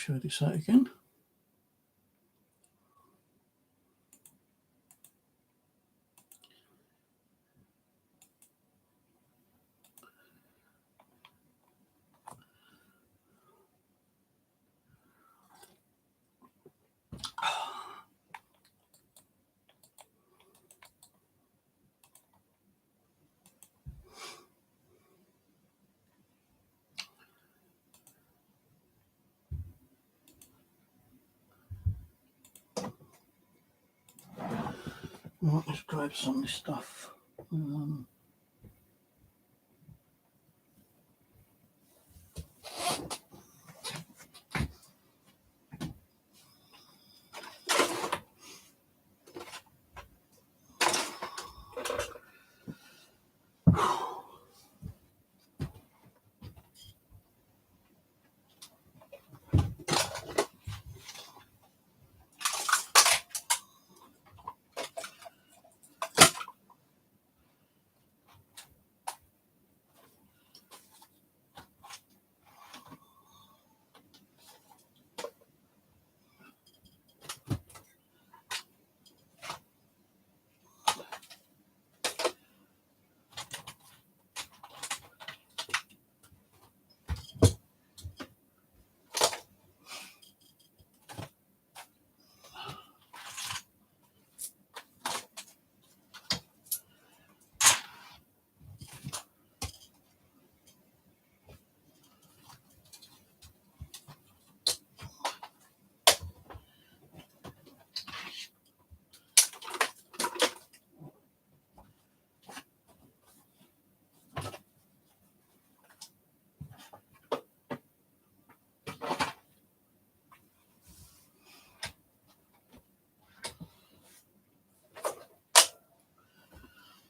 show this out again. Right, let's grab some of this stuff.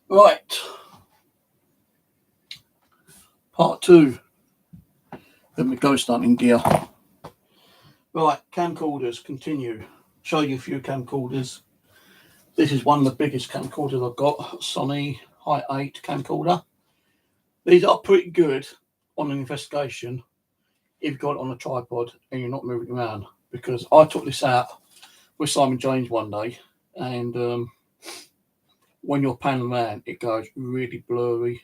Right, part 2 of my ghost hunting gear. Right, camcorders, continue. Show you a few camcorders. This is one of the biggest camcorders I've got, Sony Hi8 camcorder. These are pretty good on an investigation if you've got it on a tripod and you're not moving around, because I took this out with Simon James one day, and when you're panning around it goes really blurry.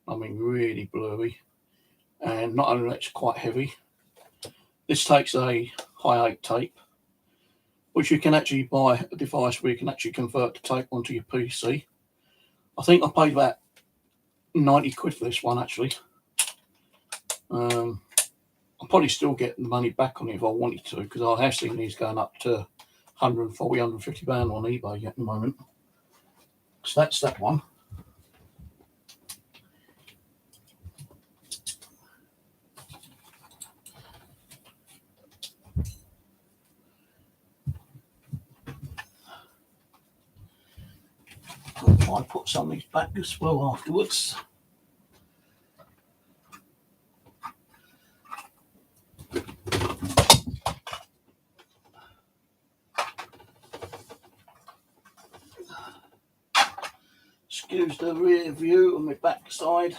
I mean really blurry, and not only that, it's quite heavy. This takes a Hi8 tape, which you can actually buy a device where you can actually convert the tape onto your PC. I think I paid about 90 quid for this one actually. I'll probably still get the money back on it if I wanted to, because I have seen these going up to 140, 150 pound on eBay at the moment. So that's that one. I'll try and put some of these back as well afterwards. Excuse the rear view on my back side.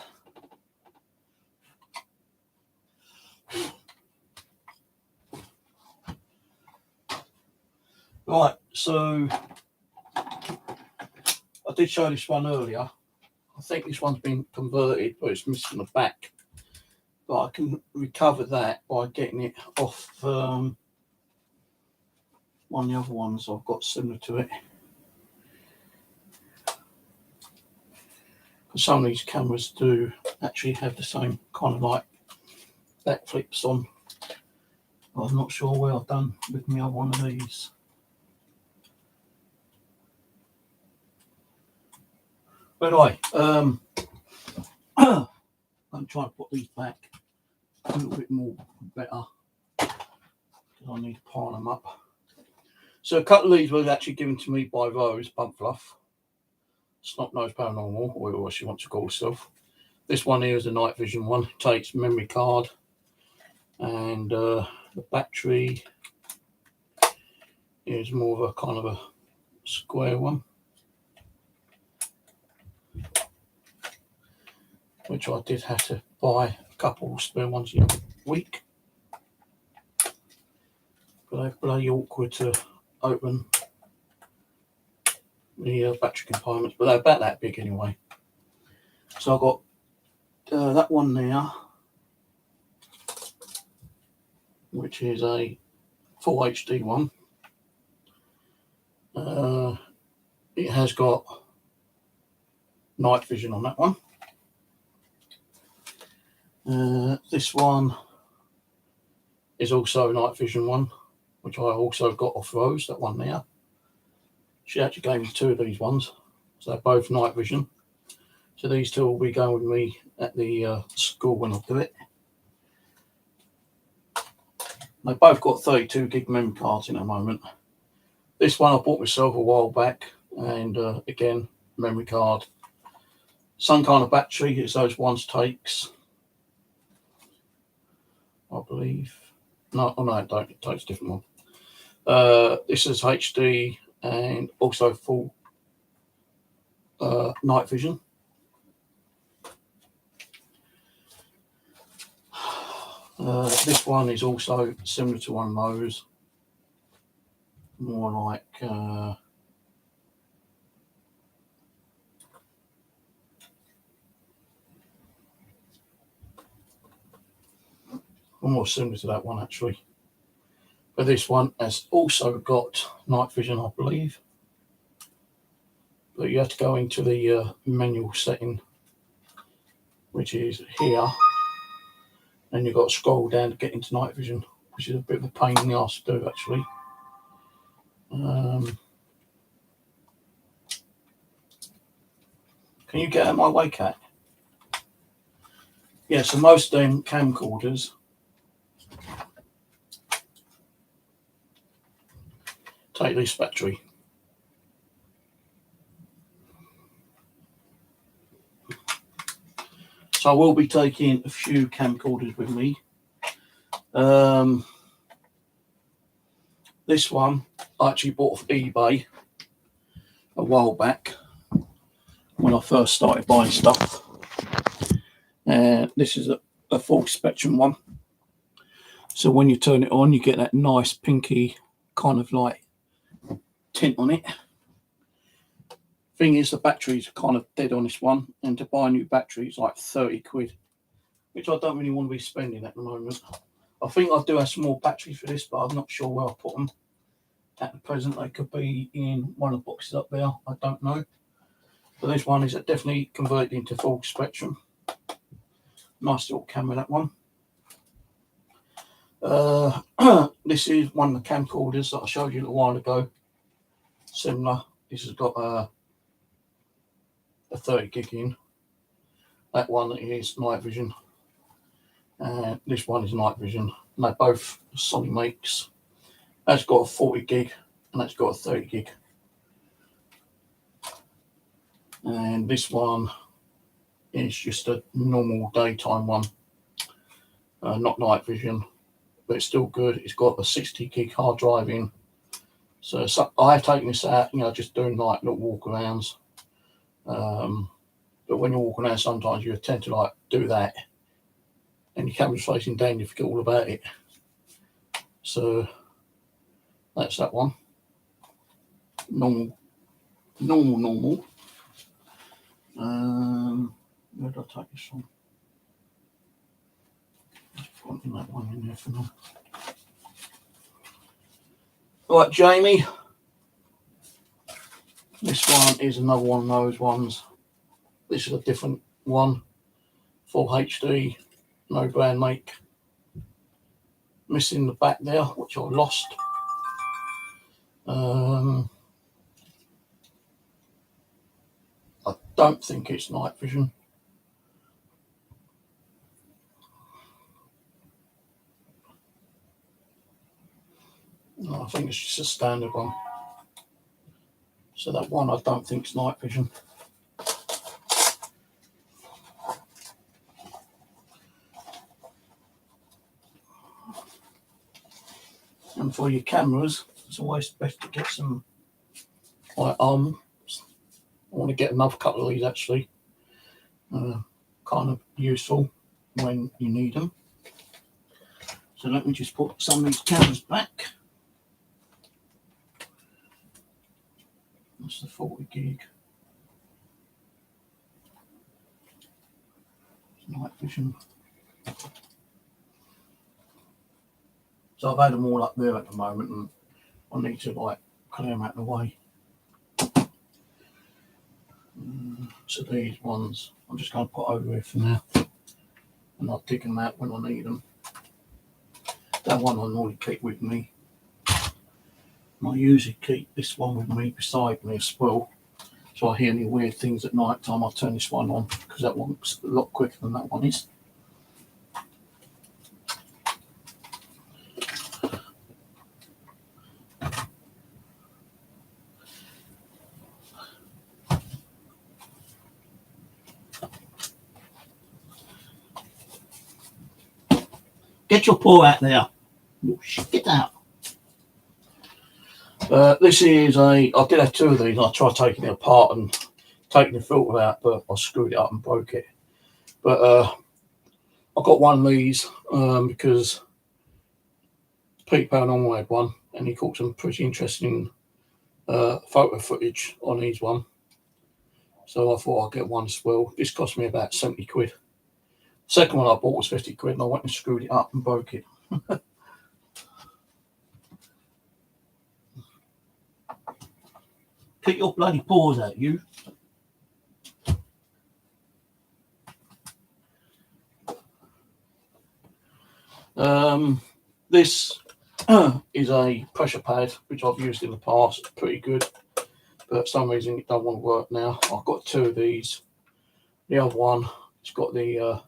Right, so I did show this one earlier. I think this one's been converted, but it's missing the back. But I can recover that by getting it off one of the other ones I've got similar to it. Because some of these cameras do actually have the same kind of like back flips on. But I'm not sure where I've done with my other one of these. But anyway, I'm trying to put these back a little bit more better, because I need to pile them up. So a couple of these were actually given to me by Rose Bumpfluff, Snot Nose Paranormal, or whatever she wants to call herself. This one here is a night vision one. It takes memory card, and the battery is more of a kind of a square one, which I did have to buy a couple spare ones the other week. but they're bloody awkward to open the battery components, but they're about that big anyway. So I've got that one there, which is a full HD one. It has got night vision on that one. This one is also a night vision one, which I also got off Rose, that one there. She actually gave me 2 of these ones, so they're both night vision. So these 2 will be going with me at the school when I do it. They both got 32 gig memory cards in at the moment. This one I bought myself a while back, and again, memory card. Some kind of battery, it's those ones takes, I believe. No, it don't. It takes a different one. This is HD and also full night vision. This one is also similar to one of those, more like more similar to that one actually. But this one has also got night vision, I believe. But you have to go into the manual setting, which is here. And you've got to scroll down to get into night vision, which is a bit of a pain in the arse to do actually. Can you get out of my way, cat? Yeah, so most of them camcorders take this battery. So I will be taking a few camcorders with me. This one I actually bought off eBay a while back when I first started buying stuff. This is a full spectrum one. So when you turn it on, you get that nice pinky kind of like tint on it. Thing is, the batteries are kind of dead on this one, and to buy a new battery is like 30 quid, which I don't really want to be spending at the moment. I think I do have some more batteries for this, but I'm not sure where I put them at the present. They could be in one of the boxes up there, I don't know. But this one is definitely converted into full spectrum. Nice little camera, that one. This is one of the camcorders that I showed you a little while ago. Similar. This has got a 30 gig in. That one is night vision. And this one is night vision. And they're both Sony makes. That's got a 40 gig and that's got a 30 gig. And this one is just a normal daytime one. Not night vision, but it's still good. It's got a 60 gig hard drive in. So I have taken this out, just doing like little walk arounds. But when you're walking around, sometimes you tend to like do that, and your camera's facing down, you forget all about it. So that's that one. Normal. Where did I take this from? Just putting that one in there for now. Right, Jamie. This one is another one of those ones. This is a different one. Full HD, no brand make. Missing the back there, which I lost. I don't think it's night vision. No, I think it's just a standard one. So that one I don't think is night vision. And for your cameras, it's always best to get some like arms. I want to get another couple of these actually. Kind of useful when you need them. So let me just put some of these cameras back. That's the 40 gig. Night vision. So I've had them all up there at the moment, and I need to like clear them out of the way. So these ones I'm just going to put over here for now, and I'll dig them out when I need them. That one I normally keep with me. I usually keep this one with me beside me as well. So I hear any weird things at night time, I'll turn this one on because that one's a lot quicker than that one is. Get your paw out there. Get out. This is I did have two of these. I tried taking it apart and taking the filter out, but I screwed it up and broke it. But I got one of these because Pete Paranormal had one, and he caught some pretty interesting photo footage on his one. So I thought I'd get one as well. This cost me about 70 quid. Second one I bought was 50 quid, and I went and screwed it up and broke it. Get your bloody paws out, you. This is a pressure pad which I've used in the past. It's pretty good, but for some reason it don't want to work now. I've got two of these. The other one, it's got the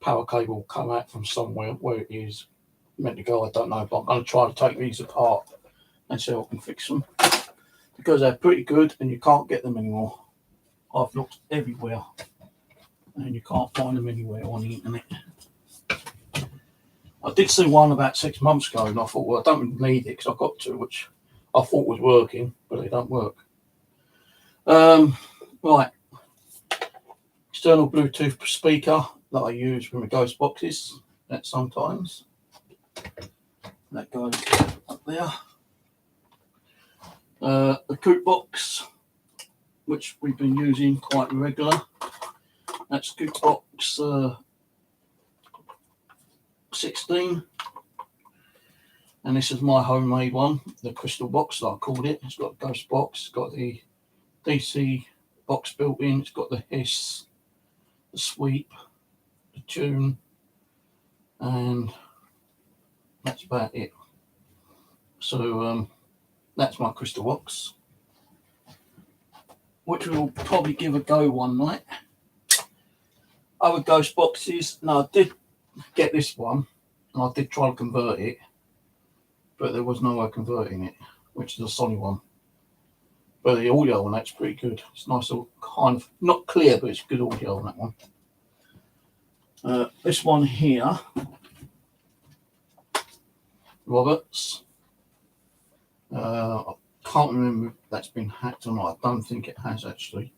power cable come out from somewhere where it is meant to go. I don't know, but I'm going to try to take these apart and see if I can fix them, because they're pretty good and you can't get them anymore. I've looked everywhere and you can't find them anywhere on the internet. I did see one about 6 months ago, and I thought, well, I don't really need it because I've got two, which I thought was working, but they don't work. Right. External Bluetooth speaker that I use with my ghost boxes. That sometimes. That goes up there. The Coop box, which we've been using quite regular. That's Coop box 16, and this is my homemade one, the crystal box that I called it. It's got a ghost box, it's got the DC box built in, it's got the hiss, the sweep, the tune, and that's about it. So that's my crystal box, which we'll probably give a go one night. Other ghost boxes, now I did get this one, and I did try to convert it, but there was no way of converting it, which is a Sony one. But the audio on that's pretty good. It's nice, little kind of not clear, but it's good audio on that one. This one here, Roberts. I can't remember if that's been hacked or not. I don't think it has actually.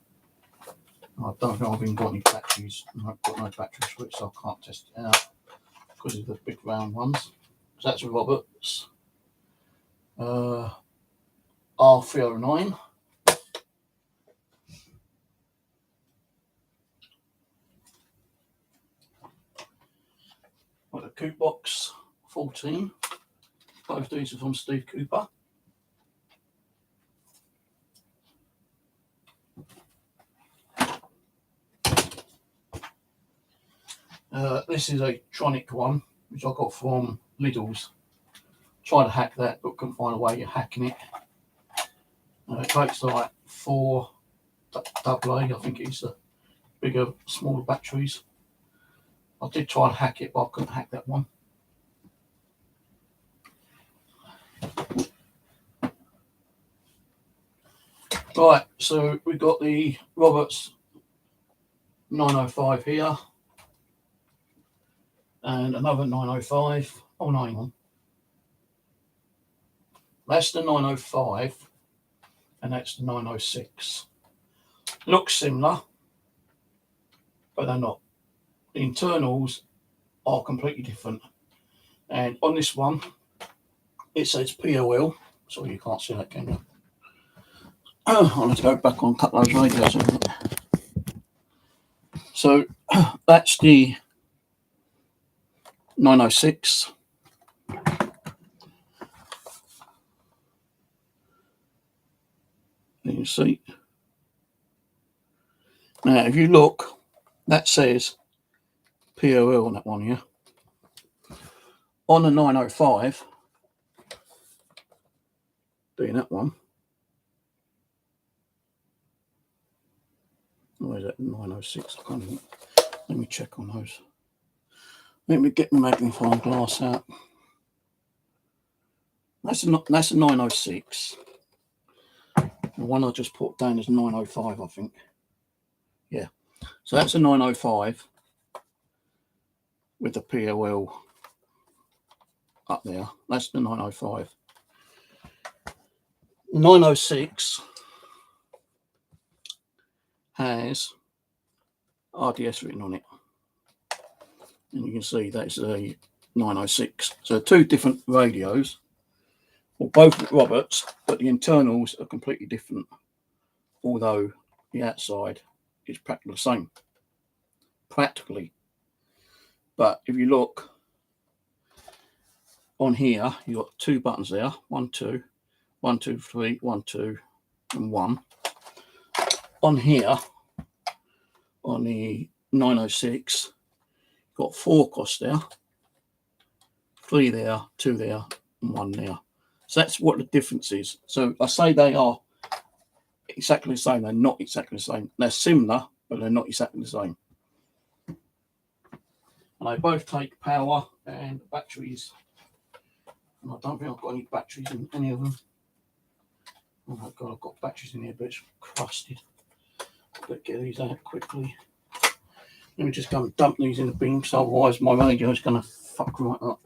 I don't know if I've even got any batteries. I've got no battery switch, so I can't test it out because of the big round ones. So that's a Roberts R309. Got the Coop box 14. Both these are from Steve Cooper. This is a Tronic one, which I got from Lidl's. Tried to hack that, but couldn't find a way of hacking it. It takes like 4 AA, I think it's the bigger, smaller batteries. I did try to hack it, but I couldn't hack that one. Right, so we've got the Roberts 905 here, and another 905. Oh, no, hang on. That's the 905, and that's the 906. Looks similar, but they're not. The internals are completely different. And on this one, it says POL, so you can't see that, can you? I'll have to go back on a couple of those radios. So that's the 906. You can see. Now, if you look, that says POL on that one here. On the 905, being that one, where's that 906? I can't even, let me check on those. Let me get my magnifying glass out. That's a 906. The one I just put down is 905, I think. Yeah. So that's a 905 with the POL up there. That's the 905. 906 has RDS written on it. And you can see that's a 906. So two different radios. Well, both Roberts, but the internals are completely different. Although the outside is practically the same. Practically. But if you look on here, you've got two buttons there. 1, 2, 1, 2, 3, 1, 2, and 1. On here, on the 906, got 4 across there, 3 there, 2 there, and 1 there. So that's what the difference is. So I say they are exactly the same. They're not exactly the same. They're similar, but they're not exactly the same. And they both take power and batteries. And I don't think I've got any batteries in any of them. Oh my God, I've got batteries in here, but it's crusted. Better get these out quickly. Let me just go and dump these in the bin, so otherwise my radio is going to fuck right up.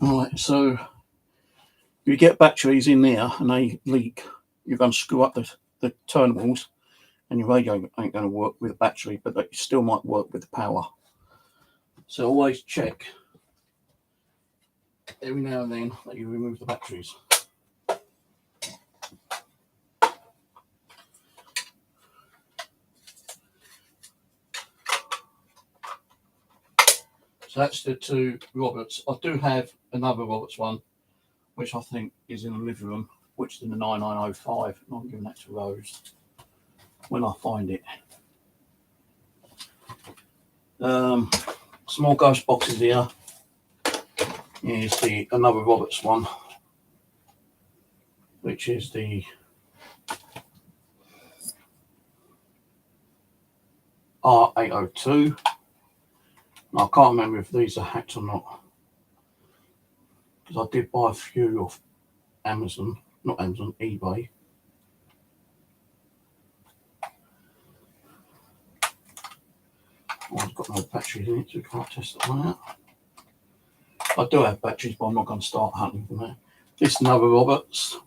Right, so if you get batteries in there and they leak, you're going to screw up the terminals and your radio ain't going to work with a battery, but it still might work with the power. So always check every now and then that you remove the batteries. So that's the two Roberts. I do have another Roberts one, which I think is in the living room, which is in the 9905. And I'm giving that to Rose when I find it. Small ghost boxes here. Here's another Roberts one, which is the R802. I can't remember if these are hacked or not, because I did buy a few off Amazon, not Amazon, eBay. I've got no batteries in it, so we can't test that one out. I do have batteries, but I'm not going to start hunting for that. This is another Roberts.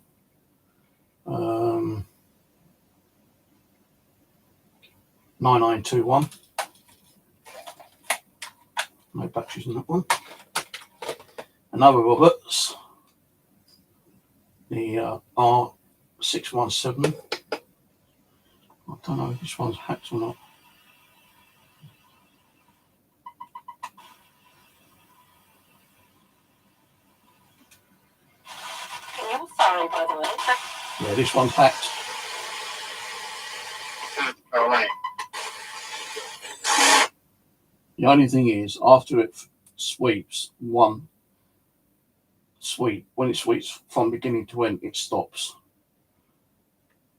9921. No batteries in that one. Another Roberts. The R617. I don't know if this one's hacked or not. I'm sorry, by the way. Yeah, this one's hacked. All right. The only thing is, after it sweeps one sweep, when it sweeps from beginning to end, it stops.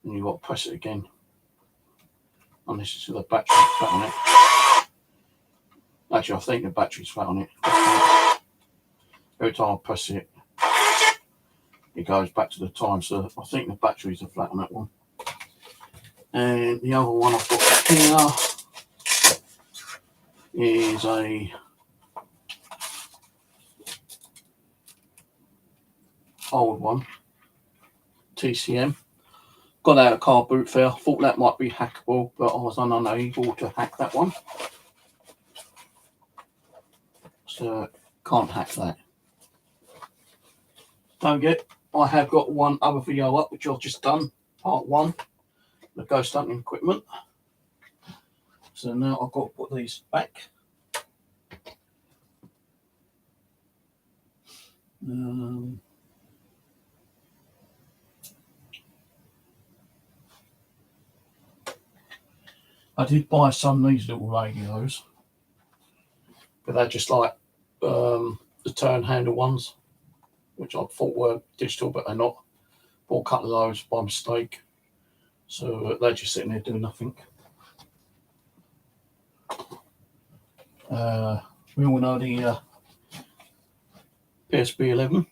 And you've got to press it again. Unless it's with the battery flat on it. Actually, I think the battery's flat on it. Every time I press it, it goes back to the time. So I think the batteries are flat on that one. And the other one I've got here is a old one, TCM. Got out of car boot fair. Thought that might be hackable, but I was unable to hack that one. So can't hack that. Don't get. I have got one other video up which I've just done, part 1, the ghost hunting equipment. So now I've got to put these back. I did buy some of these little radios, but they're just like the turn handle ones, which I thought were digital, but they're not. Bought a couple of those by mistake, so they're just sitting there doing nothing. We all know the PSP 11,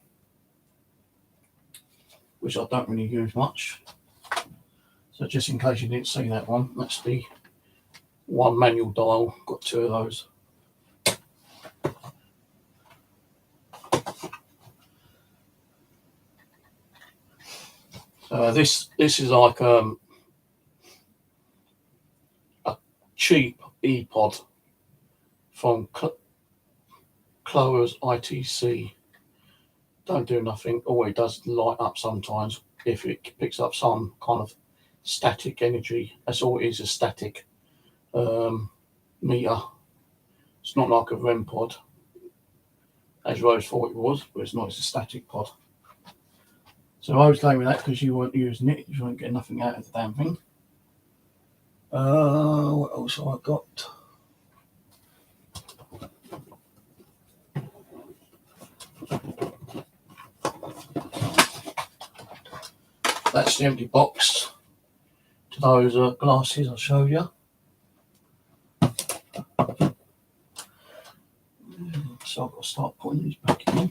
which I don't really use much. So just in case you didn't see that one, that's the one manual dial. Got 2 of those. This is like a cheap ePod from Clover's ITC. Don't do nothing. Or it does light up sometimes if it picks up some kind of static energy. That's all it is, a static meter. It's not like a REM pod, as Rose thought it was, but it's not. It's a static pod. So I was going with that because you weren't using it. You weren't getting nothing out of the damn thing. What else have I got? That's the empty box to those glasses I showed you. So I've got to start putting these back in.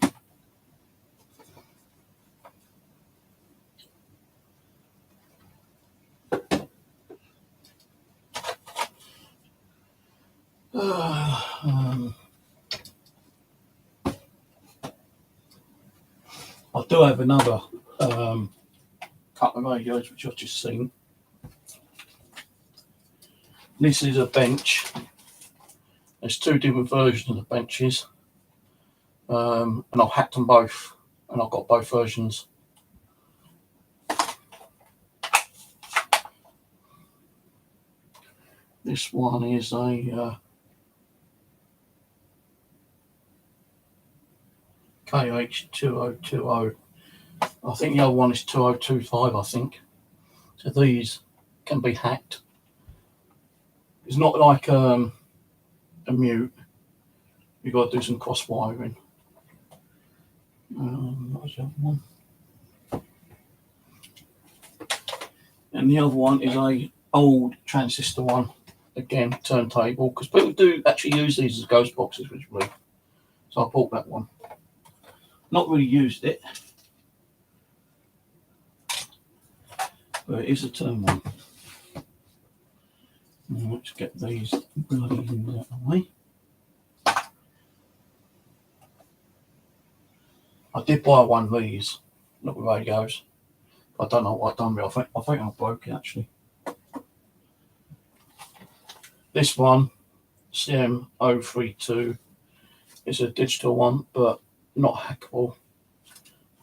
I do have another couple of radios which I've just seen. This is a bench. There's 2 different versions of the benches, and I've hacked them both, and I've got both versions. This one is a KH2020. I think the other one is 2025, I think. So these can be hacked. It's not like a mute. You've got to do some cross wiring. What was the other one? And the other one is a old transistor one. Again, turntable, because people do actually use these as ghost boxes, which really. So I bought that one. Not really used it, but it is a turn one. Now let's get these bloody things out of the way. I did buy one of these little radios. I don't know what I've done with it. I think I broke it actually. This one, CM032, is a digital one, but not hackable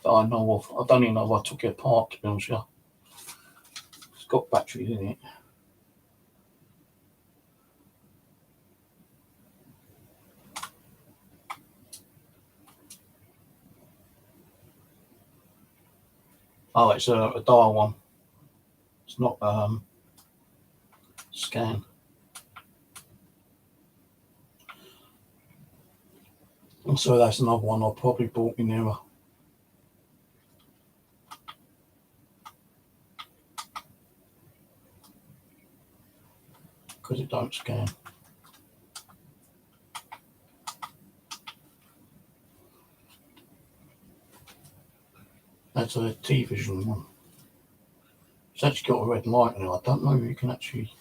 that I know of. I don't even know if I took it apart, to be honest with you. It's got batteries in it. Oh, it's a dial one. It's not scan. So that's another one I probably bought in there. Because it don't scan. That's a T-Vision one. It's actually got a red light in it. I don't know if you can actually.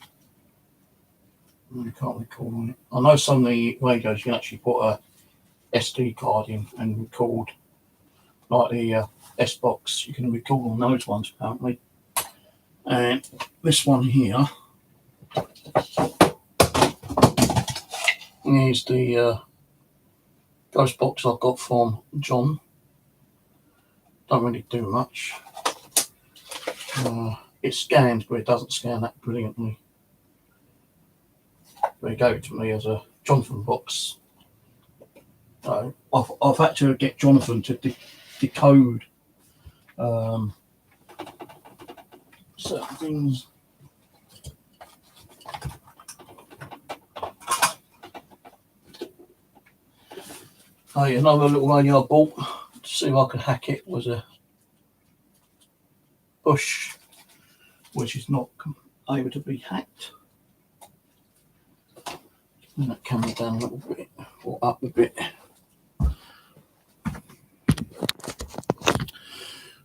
I can't recall on it. I know some of the radios you can actually put a SD card in and record, like the S-Box. You can record on those ones apparently. And this one here is the Ghost Box I got from John. Don't really do much. It scans, but it doesn't scan that brilliantly. But he gave it to me as a Jonathan box. So I've had to get Jonathan to decode certain things. Hey, another little radio I bought to see if I could hack it was a Bush, which is not able to be hacked. Bring that camera down a little bit, or up a bit.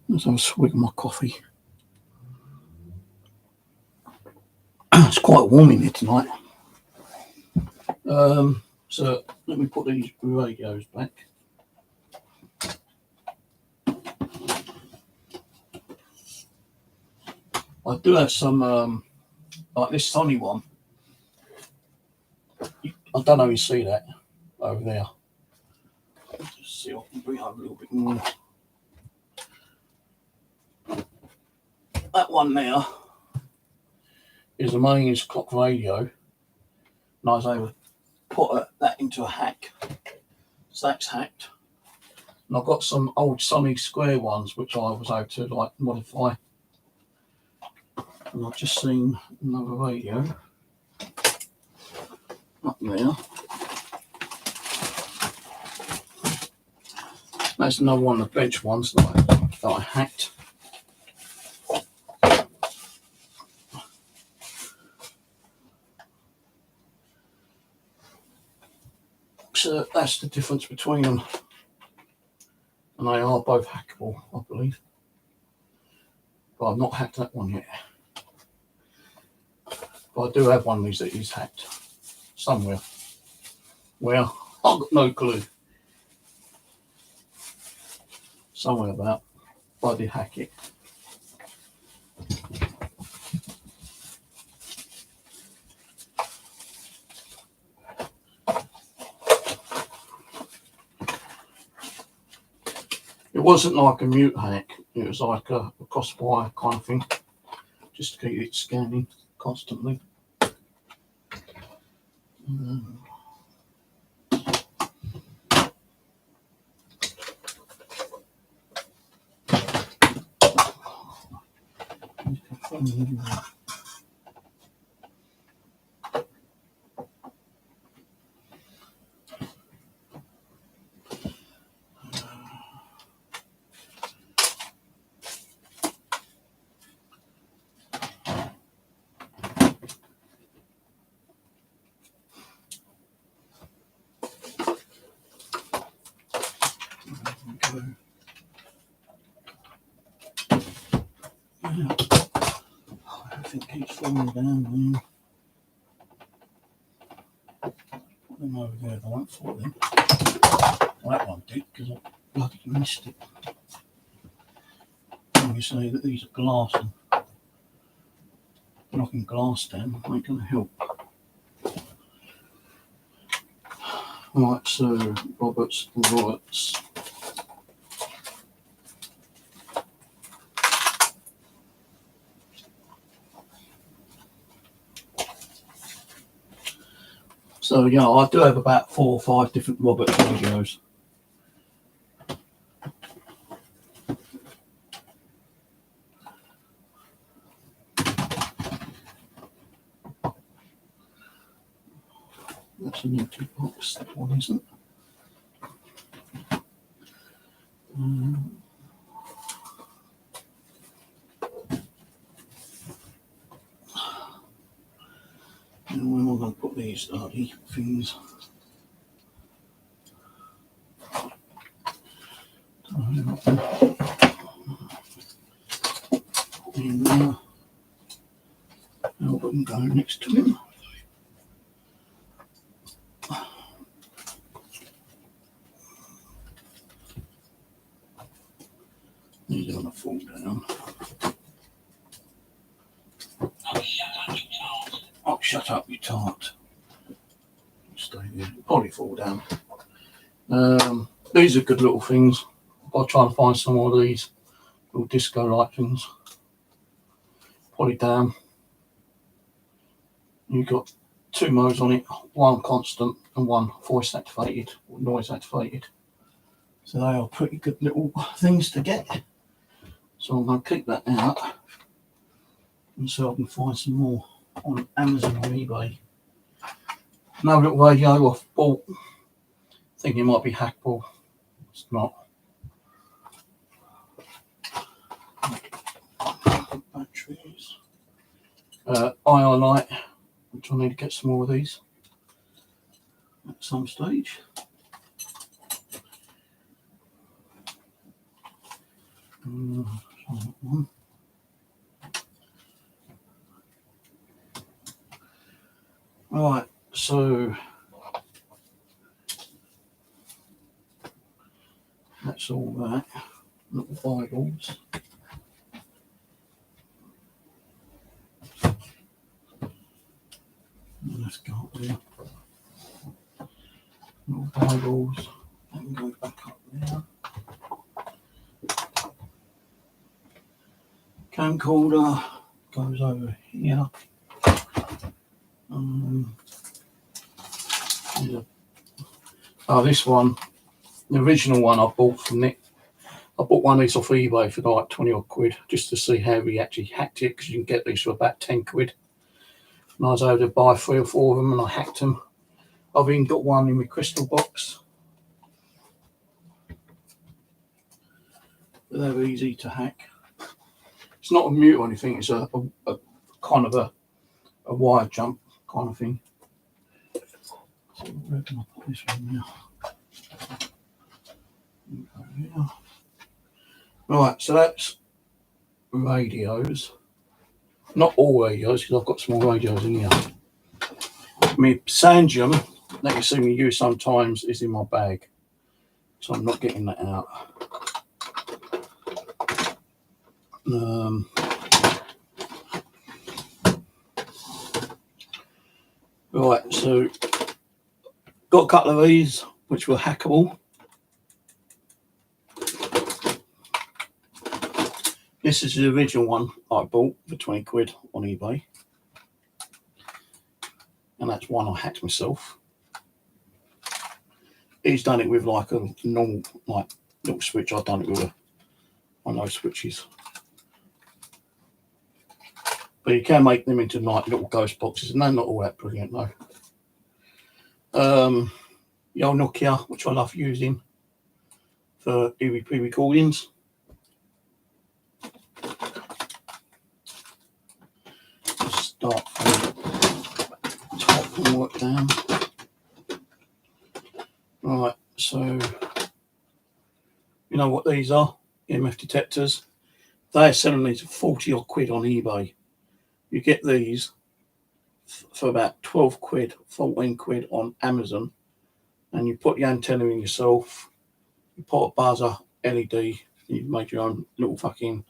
Let's have a swig of my coffee. It's quite warm in here tonight. So let me put these radios back. I do have some, like this Sony one. I don't know if you see that over there. Just see if I can bring it up a little bit more. That one there is the mains clock radio. And I was able to put that into a hack. So that's hacked. And I've got some old Sony Square ones which I was able to like modify. And I've just seen another radio up there. That's another one of the bench ones that I hacked. So that's the difference between them. And they are both hackable, I believe. But I've not hacked that one yet. But I do have one of these that is hacked. Somewhere. Where? I've got no clue. Somewhere about. But I did hack it. It wasn't like a mute hack, it was like a crossfire kind of thing, just to keep it scanning constantly. Everything keeps falling down there. Put them over there, they won't fall in. Well, that one did because I bloody missed it. When you say that these are glass and knocking glass down, ain't going to help. Right, so Roberts. So yeah, I do have about 4 or 5 different Roberts radios. That's an empty box, that one isn't. And where am I going to put these dirty things? in there. Albert can go next to him. He's going to fall down. Oh, shut up, you tart. Stay there. Probably fall down. These are good little things. I'll try and find some more of these little disco-like things. Probably down. You've got two modes on it, one constant and one voice activated or noise activated. So they are pretty good little things to get. So I'm going to keep that out and so I can find some more on Amazon or eBay. Another little radio I've bought, thinking it might be Hackball. It's not. Batteries. IR light, which I need to get some more of these at some stage. One. Right, so that's all that. Little Bibles. Let's go up there. Little Bibles. And go back up there. Camcorder goes over here. This one, the original one I bought from Nick. I bought one of these off eBay for like 20 odd quid just to see how he actually hacked it, because you can get these for about 10 quid. And I was able to buy 3 or 4 of them and I hacked them. I've even got one in my crystal box. But they're easy to hack. It's not a mute or anything, it's a kind of a wire jump kind of thing. So where can I put this one now? Right, so that's radios. Not all radios, because I've got some more radios in here. My Sangium that you see me use sometimes is in my bag, so I'm not getting that out. Right, so got a couple of these which were hackable. This is the original one I bought for 20 quid on eBay. And that's one I hacked myself. He's done it with like a normal, like little switch. I've done it with one of those switches. But you can make them into like little ghost boxes, and they're not all that brilliant though. The old Nokia, which I love using for EVP recordings. Start from the top and work down. Right, so you know what these are? EMF detectors. They're selling these for 40 odd quid on eBay. You get these for about 12 quid, 14 quid on Amazon, and you put the antenna in yourself, you put a buzzer, LED, you make your own little fucking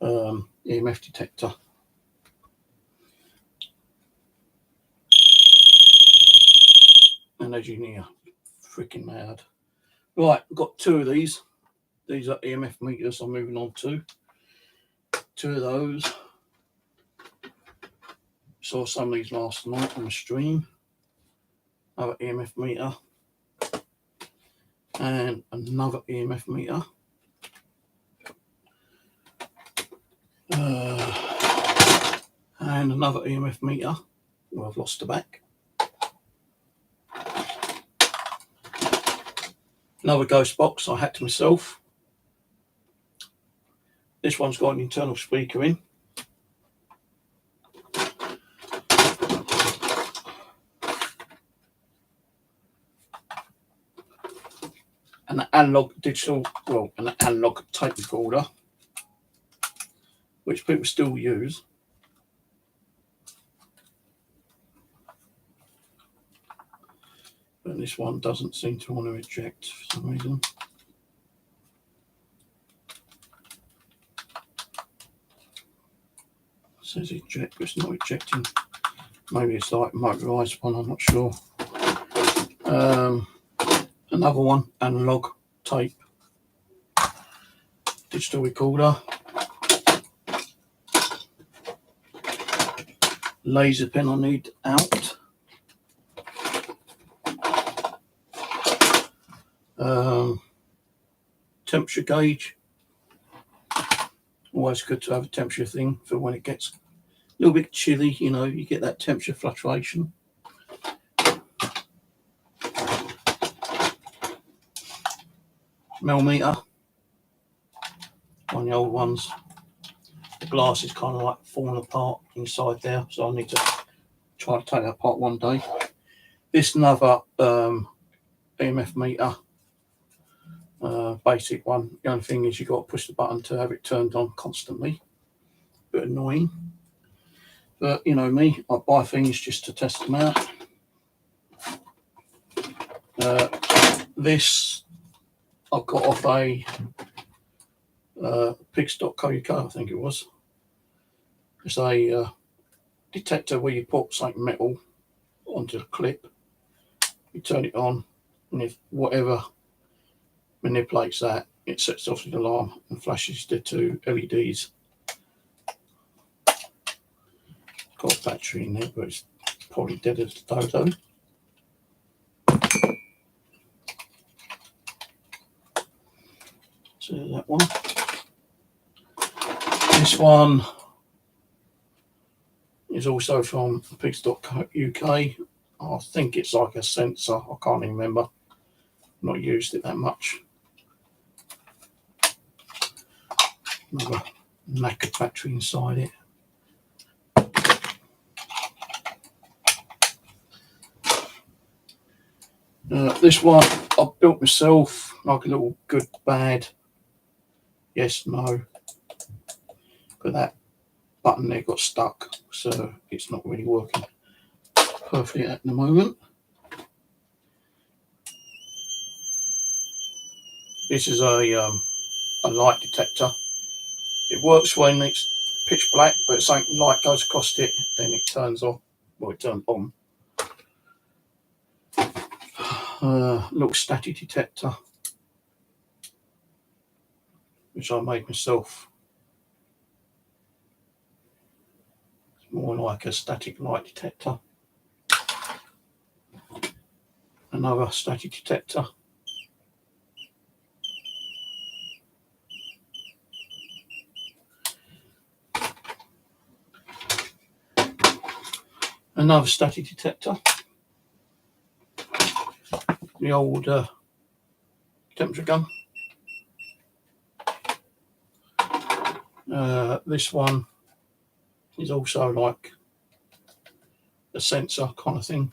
EMF detector. And as you hear, freaking mad. Right, I've got 2 of these. These are EMF meters I'm moving on to. 2 of those. Saw some of these last night on the stream. Another EMF meter. And another EMF meter. And another EMF meter. Well, I've lost the back. Another ghost box I hacked myself. This one's got an internal speaker in. An analog digital, well, an analog tape recorder. which people still use. But this one doesn't seem to want to eject for some reason. It says eject, but it's not ejecting. Maybe it's like motorised one, I'm not sure. Another one, analog tape. Digital recorder. Laser pen I need out. Temperature gauge. Always good to have a temperature thing for when it gets a little bit chilly, you know, you get that temperature fluctuation. Millimeter. One of the old ones. The glass is kind of like falling apart inside there, so I need to try to take that apart one day. This another EMF meter. Basic one. The only thing is you've got to push the button to have it turned on constantly. Bit annoying. But you know me, I buy things just to test them out. This I've got off a pigs.co.uk, I think it was. It's a detector where you put something metal onto the clip, you turn it on, and if whatever manipulates that, it sets off the alarm and flashes the two LEDs. Got a battery in there, but it's probably dead as a dodo. So that one. This one is also from pigs.uk. I think it's like a sensor. I can't even remember. Not used it that much. Another knackered battery inside it. This one I built myself, like a little good, bad, yes, no. But that button there got stuck, so it's not really working perfectly at the moment. This is a light detector. It works when it's pitch black, but something light goes across it, then it turns off. Well, it turns on. Little static detector, which I made myself. It's more like a static light detector. Another static detector. Another static detector. The old temperature gun. This one is also like a sensor kind of thing.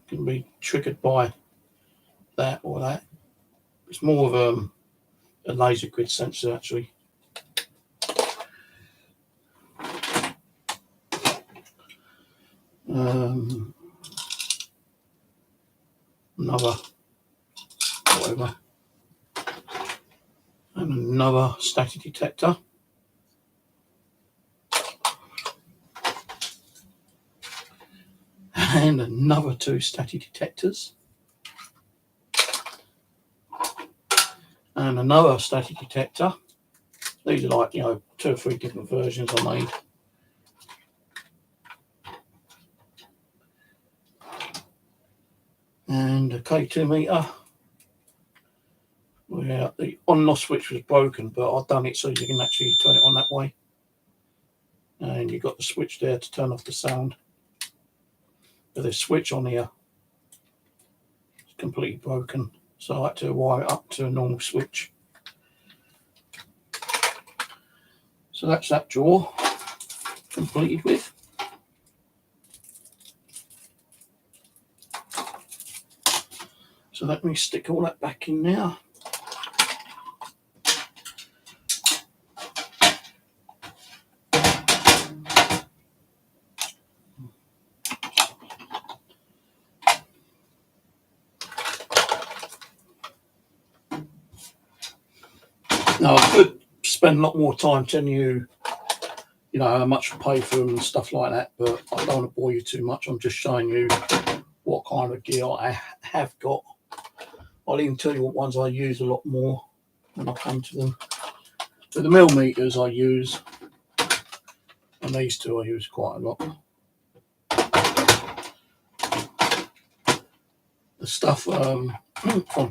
Can be triggered by that or that. It's more of a laser grid sensor actually. Another whatever, and another static detector, and another two static detectors, and another static detector. These are like, you know, 2 or 3 different versions I made. And a K2 meter where the on and off switch was broken, but I've done it so you can actually turn it on that way. And you've got the switch there to turn off the sound. But the switch on here is completely broken, so I had to wire it up to a normal switch. So that's that drawer completed with. So let me stick all that back in now. Now I could spend a lot more time telling you, you know, how much I pay for them and stuff like that, but I don't want to bore you too much. I'm just showing you what kind of gear I have got. I'll even tell you what ones I use a lot more when I come to them. So the millimeters I use, and these two I use quite a lot. The stuff from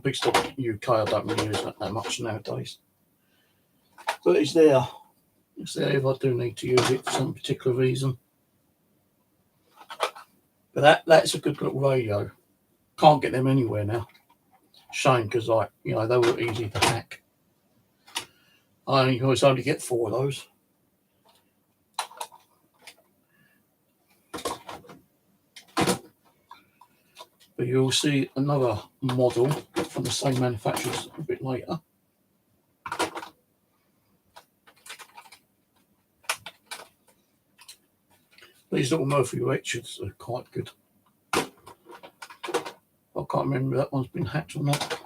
Big Stop UK, I don't really use that much nowadays. But it's there. It's there if I do need to use it for some particular reason. But that's a good little radio. Can't get them anywhere now. Shame, because they were easy to hack. I always only get 4 of those. But you'll see another model from the same manufacturers a bit later. These little Murphy Richards are quite good. I can't remember if that one's been hacked or not.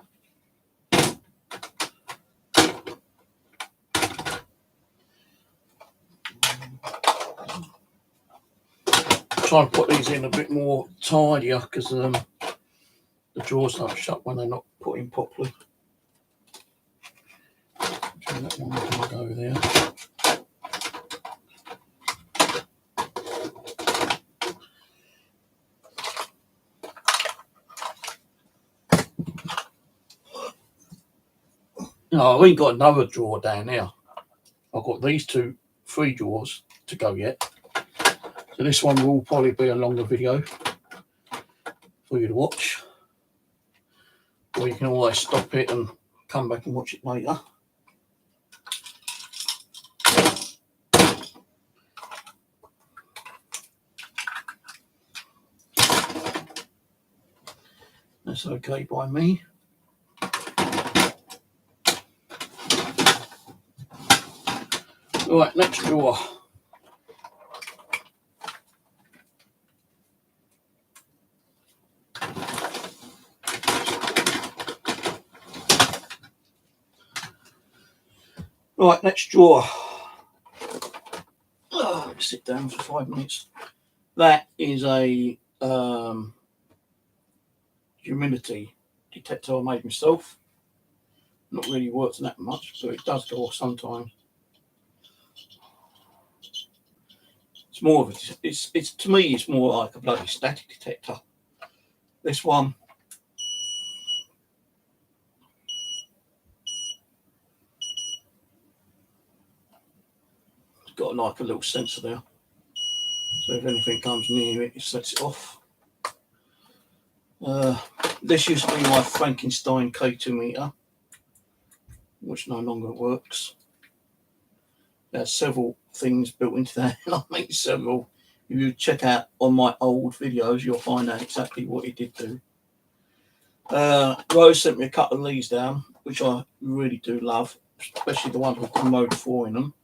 Try and put these in a bit more tidier because the drawers don't shut when they're not put in properly. So that one can go there. No, I've got another drawer down there. I've got these 3 drawers to go yet. So this one will probably be a longer video for you to watch. Or you can always stop it and come back and watch it later. That's okay by me. Right, next drawer. Right, next drawer. Sit down for 5 minutes. That is a humidity detector I made myself. Not really worked that much, so it does go off sometimes. It's more of it's to me it's more like a bloody static detector. This one got like a little sensor there, so if anything comes near it, it sets it off. This used to be my Frankenstein K2 meter, which no longer works. There's several things built into that, and I made several. If you check out on my old videos, you'll find out exactly what it did do. Rose sent me a couple of these down, which I really do love, especially the ones with the mode 4 in them.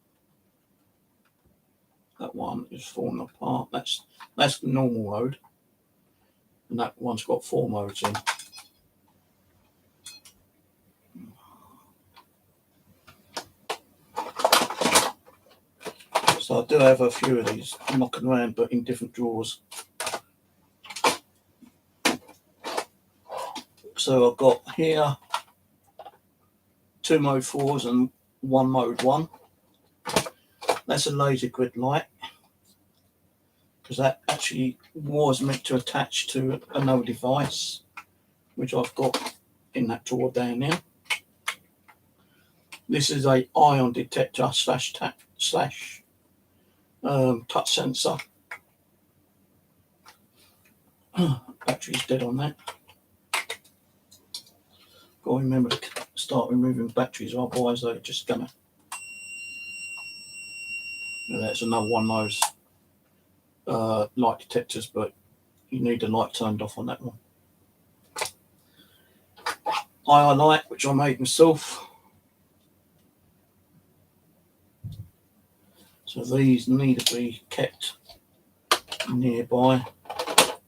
That one is falling apart. That's the normal mode, and that one's got 4 modes in. So I do have a few of these knocking around, but in different drawers. So I've got here 2 mode 4s and 1 mode 1. That's a laser grid light, because that actually was meant to attach to another device, which I've got in that drawer down there. This is a ion detector slash touch sensor. Battery's dead on that. Got to remember to start removing batteries, otherwise they're just gonna. That's another one of those light detectors, but you need the light turned off on that one. IR light, which I made myself. So these need to be kept nearby.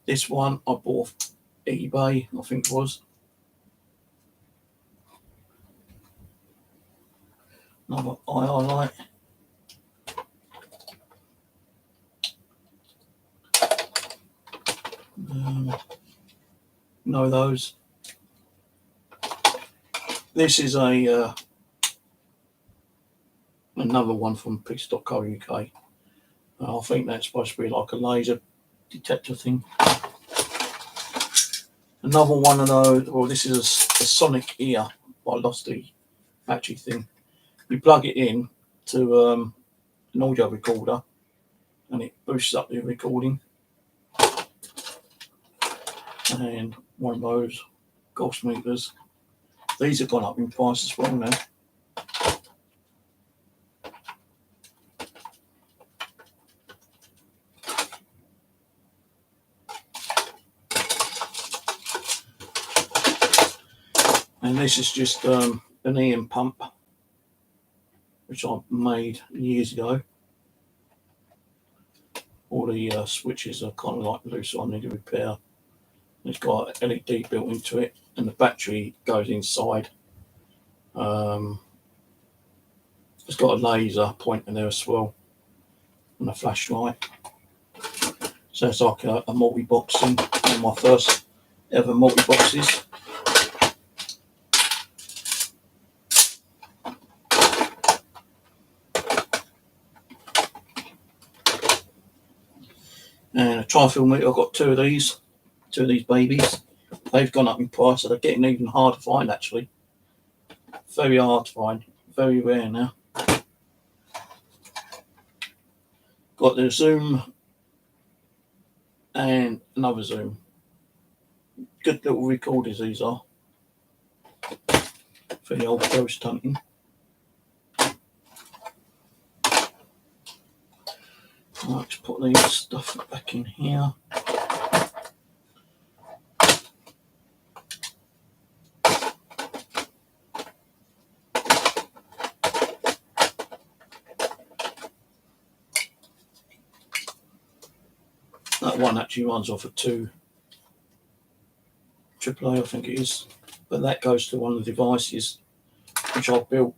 This one I bought off eBay, I think it was. Another IR light. Know those. This is a another one from Pix.co.uk. I think that's supposed to be like a laser detector thing. Another one of those. Well, this is a Sonic ear. I lost the battery thing. You plug it in to an audio recorder, and it boosts up the recording. And one of those Gauss meters. These have gone up in price as well now. And this is just an Ian pump, which I made years ago. All the switches are kind of like loose, so I need to repair. It's got an LED built into it, and the battery goes inside. It's got a laser pointer there as well, and a flashlight. So it's like a multi-box thing, one of my first ever multi-boxes. And a tri-film meter, I've got two of these babies. They've gone up in price, so they're getting even harder to find actually. Very hard to find, very rare now. Got the zoom and another zoom. Good little recorders these are. For the old ghost hunting. Right, let's put these stuff back in here. That one actually runs off of 2 AAA, I think it is. But that goes to one of the devices which I've built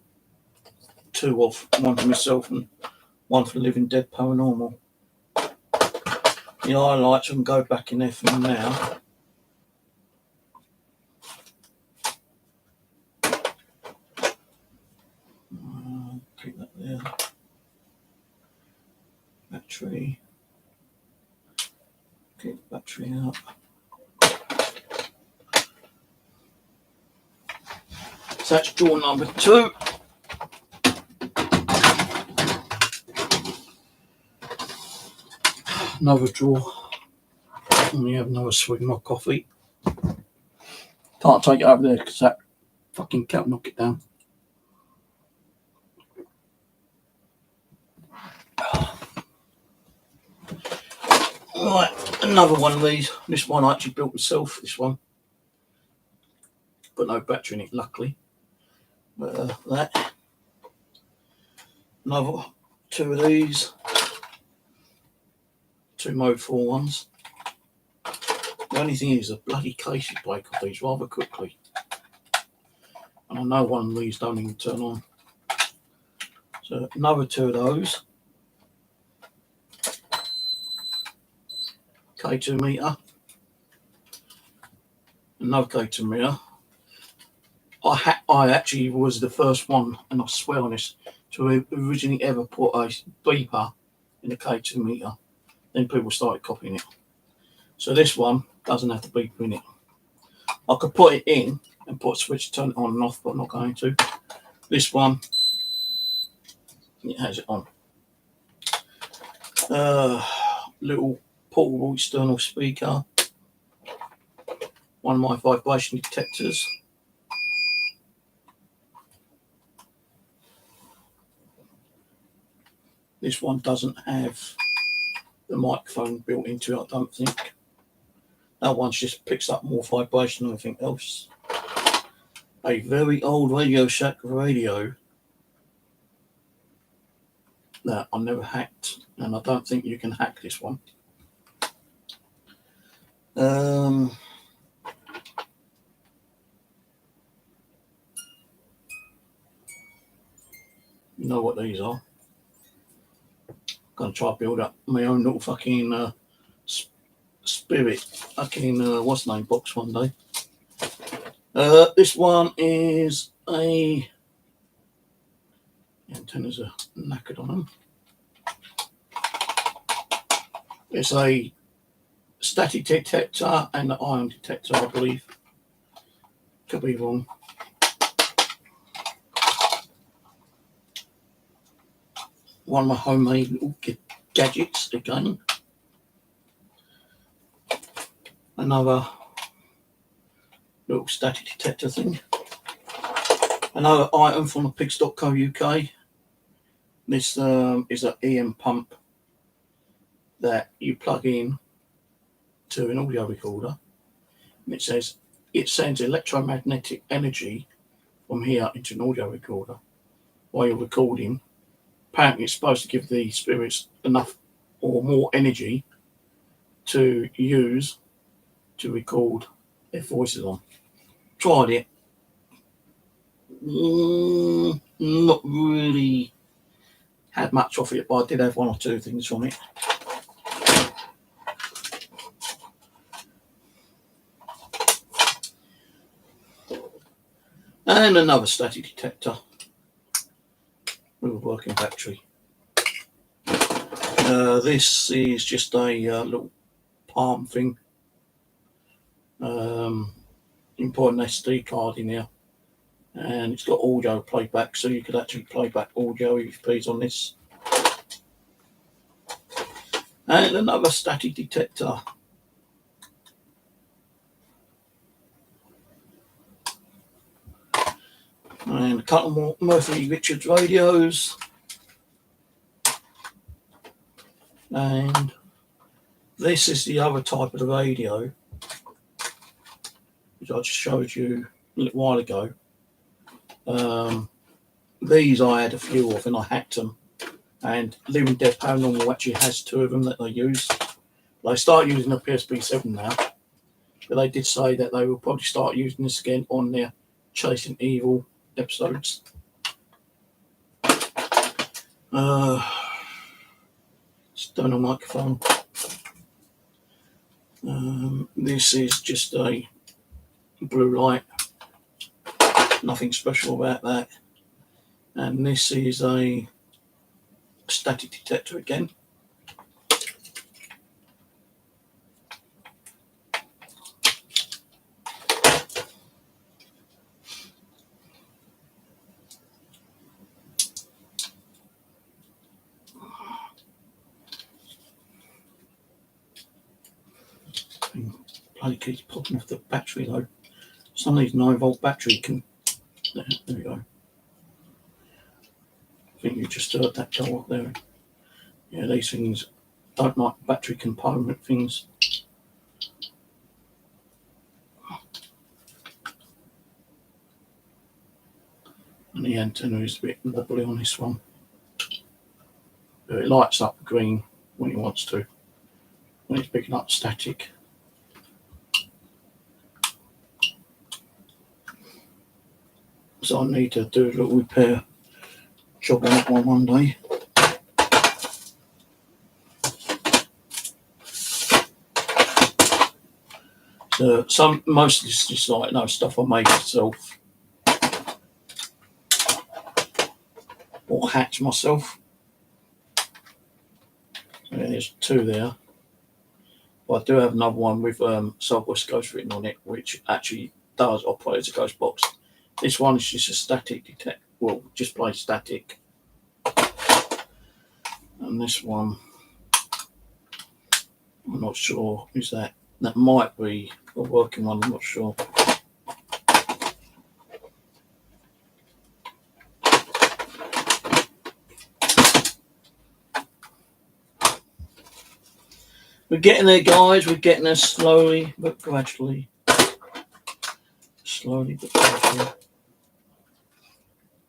2 of, one for myself and one for Living Dead Paranormal. The highlights, I can go back in there for now. Keep that there. Battery. Keep the battery out. So that's drawer number 2. Another drawer. Let me have another swig of my coffee. Can't take it over there because that fucking cat will knock it down. Right, another one of these. This one I actually built myself, this one. Got no battery in it, luckily. But that. Another 2 of these. 2 Mode 4 ones. The only thing is the bloody cases break off these rather quickly. And I know one of these don't even turn on. So another 2 of those. K2 meter. Another K2 meter. I actually was the first one, and I swear on this, to originally ever put a beeper in the K2 meter. Then people started copying it. So this one doesn't have the beeper in it. I could put it in and put a switch to turn it on and off, but I'm not going to. This one, it has it on. Little portable external speaker. One of my vibration detectors. This one doesn't have the microphone built into it, I don't think. That one just picks up more vibration than anything else. A very old Radio Shack radio that I never hacked, and I don't think you can hack this one. know what these are. Gonna try to build up my own little fucking spirit fucking what's the name box one day. This one is a antennas are knackered on them. It's a static detector and an ion detector, I believe. Could be wrong. One of my homemade little gadgets again. Another little static detector thing. Another item from the pigs.co.uk. This is an EM pump that you plug in to an audio recorder. And it says it sends electromagnetic energy from here into an audio recorder while you're recording. Apparently it's supposed to give the spirits enough or more energy to use to record their voices on. Tried it. Not really had much of it, but I did have one or two things from it. And another static detector with a working battery. This is just a little palm thing. You can put an SD card in here, and it's got audio playback, so you could actually play back audio if you please on this. And another static detector. And a couple more Murphy Richards radios. And this is the other type of the radio, which I just showed you a little while ago. These I had a few of and I hacked them. And Living Dead Paranormal actually has two of them that they use. They start using the PSP7 now. But they did say that they will probably start using this again on their Chasing Evil episodes. External microphone. This is just a blue light. Nothing special about that. And this is a static detector again. Bloody keeps popping off the battery though. Some of these 9-volt battery can. There we go. I think you just heard that go up there. Yeah, these things don't like battery component things. And the antenna is a bit wobbly on this one. But it lights up green when it wants to, when it's picking up static. So I need to do a little repair job on that one day. So most of this is just like stuff I made myself or hacked myself. So yeah, there's two there. But I do have another one with Southwest Ghost written on it, which actually does operate as a ghost box. This one is just a static detect. Well, just plain static. And this one, I'm not sure. Is that might be a working one? I'm not sure. We're getting there, guys. We're getting there slowly but gradually. Slowly but gradually.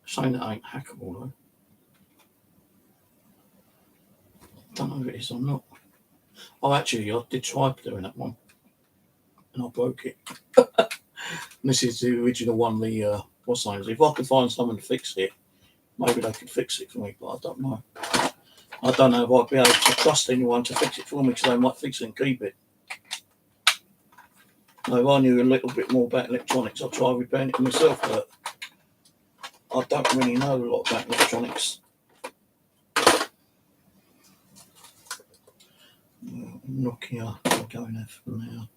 Saying that ain't hackable though. Don't know if it is or not. Oh, actually, I did try doing that one, and I broke it. This is the original one. The what's the name? If I could find someone to fix it, maybe they could fix it for me, but I don't know. I don't know if I'd be able to trust anyone to fix it for me, because they might fix it and keep it. Now, if I knew a little bit more about electronics, I'd try repairing it myself, but I don't really know a lot about electronics. Nokia can go in there for now.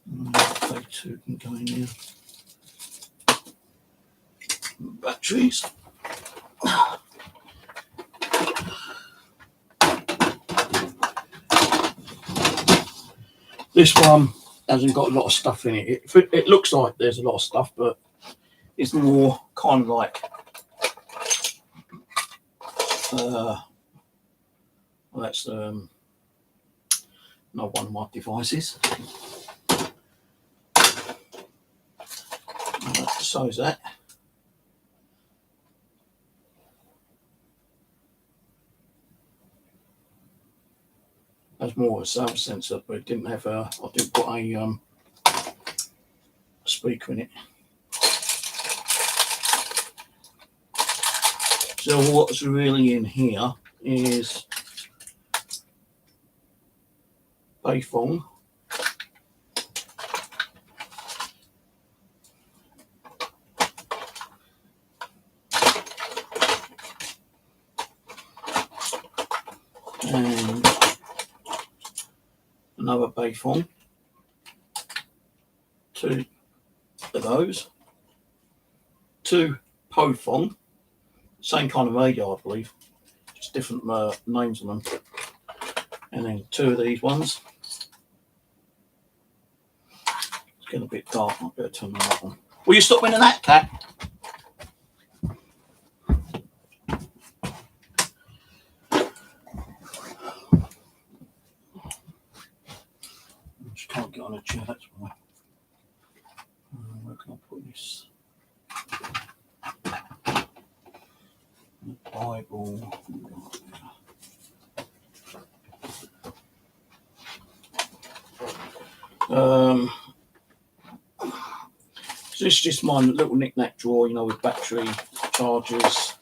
K2 can go in here. Batteries. This one hasn't got a lot of stuff in it. It looks like there's a lot of stuff, but it's more kind of like well, that's not one of my devices. So is that. That's more of a sound sensor, but it didn't have a. I didn't put a speaker in it. So what's really in here is payphone. And another payphone. Two of those. Two Pophone. Same kind of radio, I believe. Just different names on them. And then two of these ones. It's getting a bit dark. I better turn the light on. Will you stop winning that, cat? I just can't get on a chair, that's why. Where can I put this? The Bible. So this is just my little knick-knack drawer, with battery, chargers,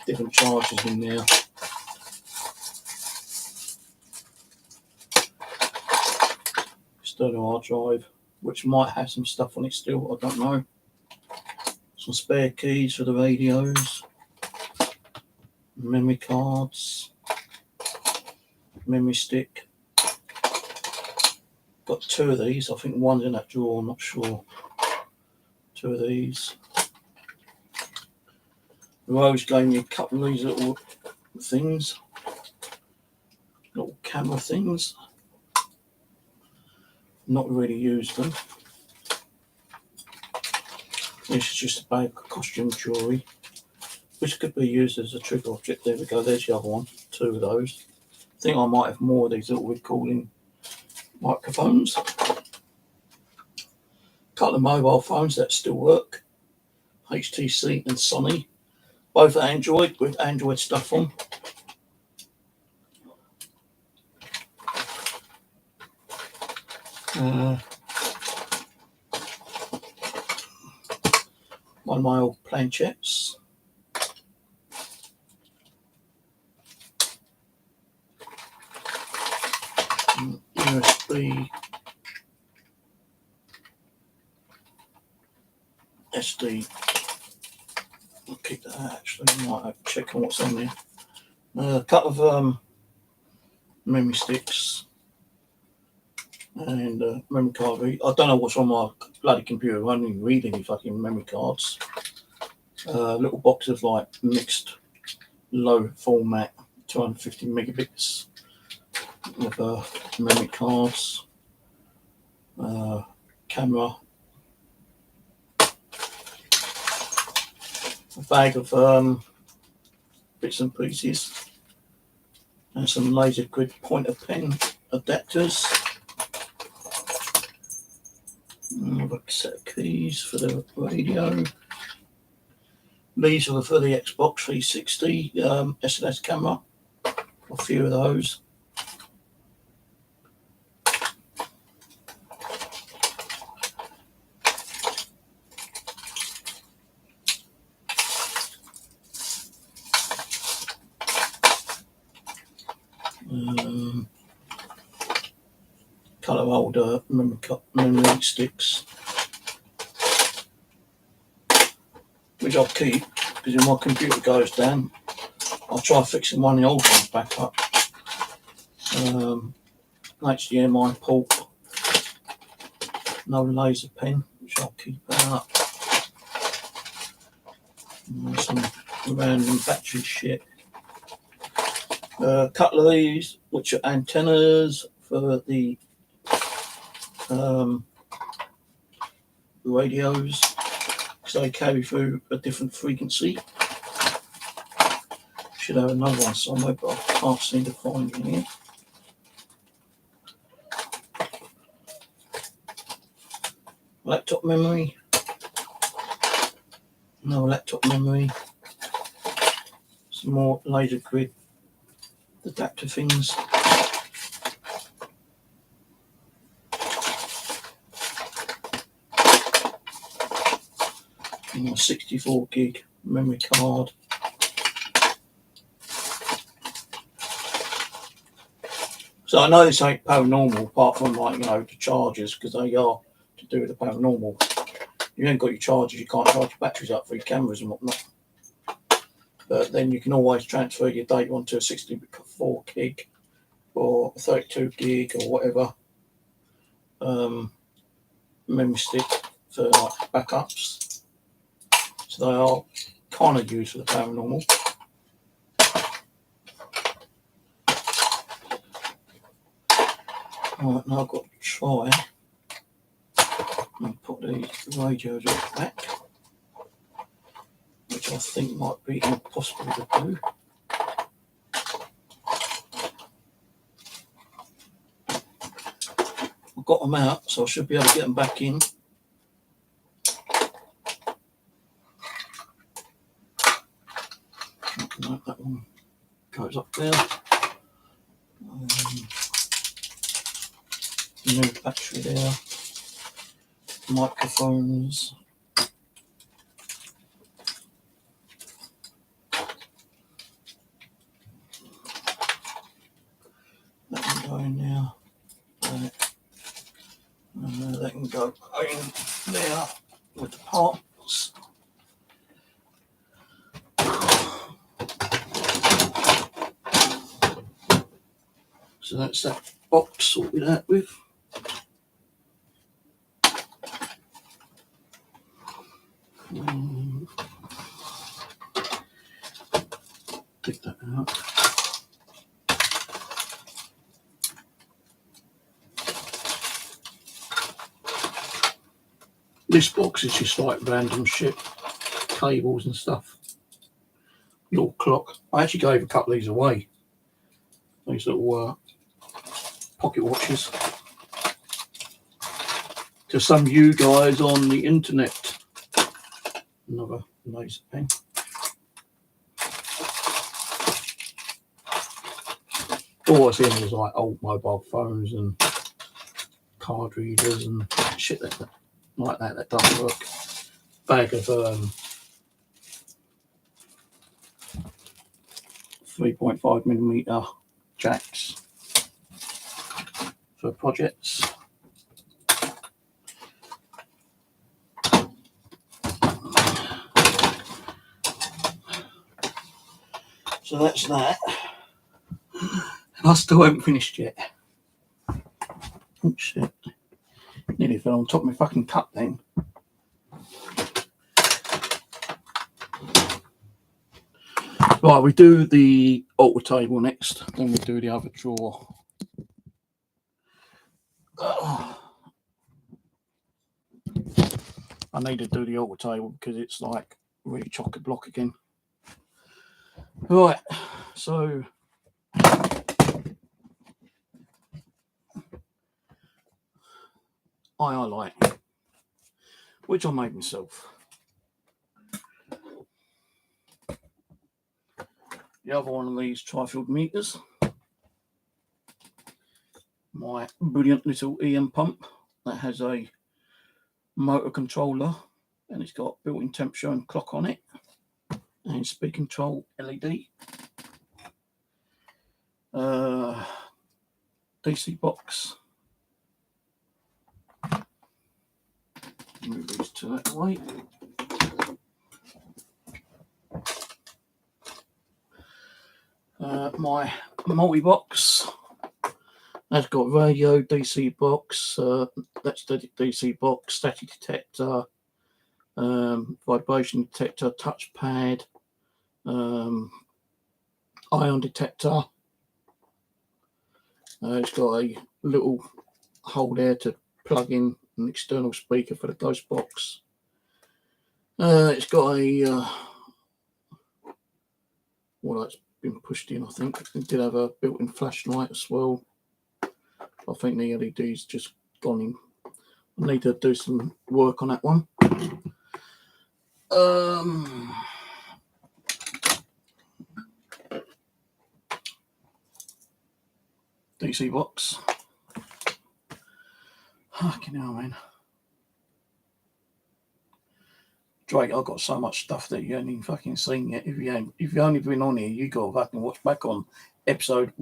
different chargers in there. External hard drive, which might have some stuff on it still, I don't know. Some spare keys for the radios, memory cards, memory stick. Got two of these. I think one's in that drawer, I'm not sure. Two of these. Rose gave me a couple of these little things. Little camera things. Not really used them. This is just a bag of costume jewellery, which could be used as a trigger object. There we go, there's the other one. Two of those. I think I might have more of these little recording microphones. A couple of mobile phones that still work. HTC and Sony. Both Android with Android stuff on. One of my old planchettes. USB, SD. I'll keep that actually. I might have to check on what's on there. A couple of memory sticks and memory card. I don't know what's on my bloody computer. I don't even read any fucking memory cards. Little box of like mixed low format 250 megabits with memory cards, camera, a bag of bits and pieces, and some laser grid pointer pen adapters. Another set of keys for the radio. These are for the Xbox 360 SNS camera. A few of those. Colour holder, memory sticks, which I'll keep because if my computer goes down, I'll try fixing one of the old ones back up. HDMI port, no laser pen, which I'll keep out. And some random battery shit. A couple of these, which are antennas for the radios, because they carry through a different frequency. Should have another one somewhere, but I can't seem to find it here. Laptop memory. No laptop memory. Some more laser grid adapter things. And a 64 gig memory card. So I know this ain't paranormal, apart from like, you know, the chargers, because they are to do with the paranormal. You ain't got your chargers, you can't charge your batteries up for your cameras and whatnot. But then you can always transfer your data onto a 64 gig or a 32 gig or whatever memory stick for like backups. So they are kind of used for the paranormal. Right, now I've got to try and put these radios back, which I think might be impossible to do. I've got them out, so I should be able to get them back in. No, that one goes up there. New battery there. Microphones. That can go in there. That can go in there with the parts. So that's that box sorted out with. Take that out. This box is just like random shit, cables and stuff. Little clock. I actually gave a couple of these away. These little pocket watches to some of you guys on the internet. Another laser pen. All I seen was like old mobile phones and card readers and shit like that doesn't work. Bag of 3.5mm jacks for projects. So that's that. And I still haven't finished yet. Oh shit. Nearly fell on top of my fucking cup then. Right, we do the altar table next, then we do the other drawer. I need to do the altar table because it's like really chock a block again. Right, so I highlight, which I made myself. The other one of these tri-field meters. My brilliant little EM pump that has a motor controller and it's got built-in temperature and clock on it, and speed control LED. DC box. Move these two out of the way. My multi-box has got radio, DC box, that's the DC box, static detector, vibration detector, touchpad, ion detector. It's got a little hole there to plug in an external speaker for the ghost box. It's got a well, that's been pushed in, I think. It did have a built-in flashlight as well. I think the LED's just gone in. I need to do some work on that one. DC box. Fucking hell, man. Drake, I've got so much stuff that you haven't even fucking seen yet. If you've only been on here, you got to fucking watch back on episode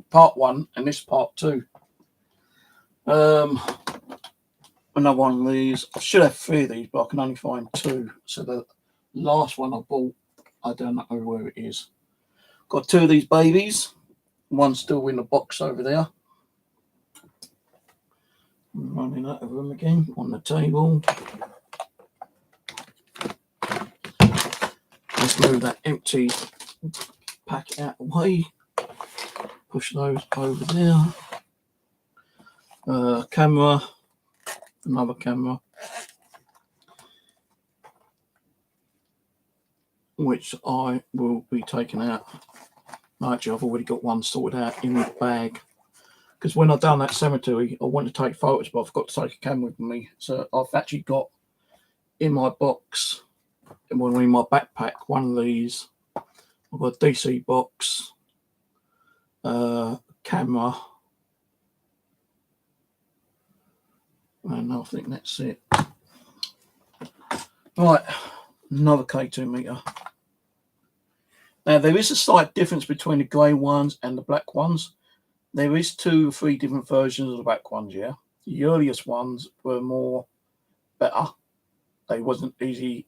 part 1 and this part 2. Another one of these. I should have 3 of these, but I can only find 2. So the last one I bought, I don't know where it is. Got 2 of these babies. One's still in the box over there. I'm running out of them again on the table. Let's move that empty packet out of the way. Push those over there. Camera. Another camera. Which I will be taking out. Actually, I've already got one sorted out in the bag. Because when I've done that cemetery, I wanted to take photos, but I forgot to take a camera with me. So I've actually got in my box, in my backpack, one of these. I've got a DC box, camera, and I think that's it. Right, another K2 meter. Now there is a slight difference between the grey ones and the black ones. There is 2 or 3 different versions of the black ones, yeah. The earliest ones were more better. They wasn't easy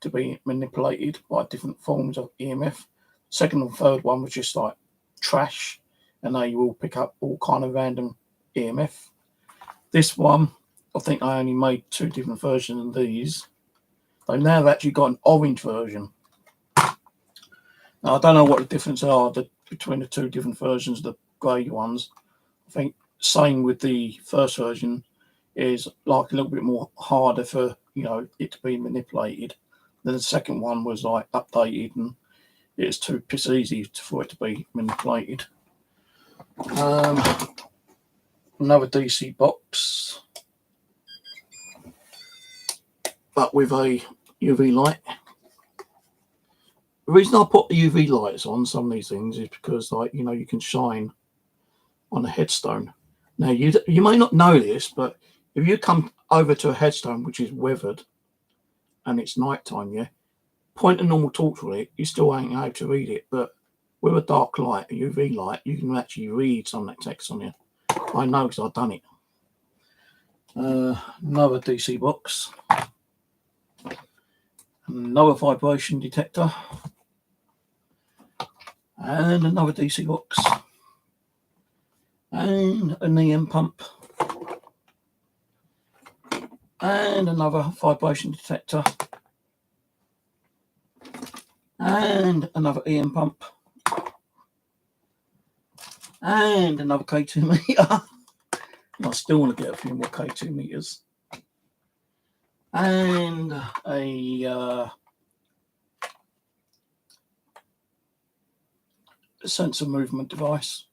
to be manipulated by different forms of EMF. Second and third one was just like trash, and they will pick up all kind of random EMF. This one, I think I only made 2 different versions of these. They now have actually got an orange version. Now I don't know what the difference are between the 2 different versions of the grey ones. I think same with the first version is like a little bit more harder for it to be manipulated. Then the second one was like updated and it's too piss easy for it to be manipulated. Another DC box, but with a UV light. The reason I put the UV lights on some of these things is because, you can shine on a headstone. Now, you may not know this, but if you come over to a headstone which is weathered and it's nighttime, yeah, point a normal torch at it, you still ain't able to read it. But with a dark light, a UV light, you can actually read some of that text on it. I know because I've done it. Another DC box. Another vibration detector. And another DC box. And an EM pump. And another vibration detector. And another EM pump. And another K2 meter. I still want to get a few more K2 meters. And a sensor movement device.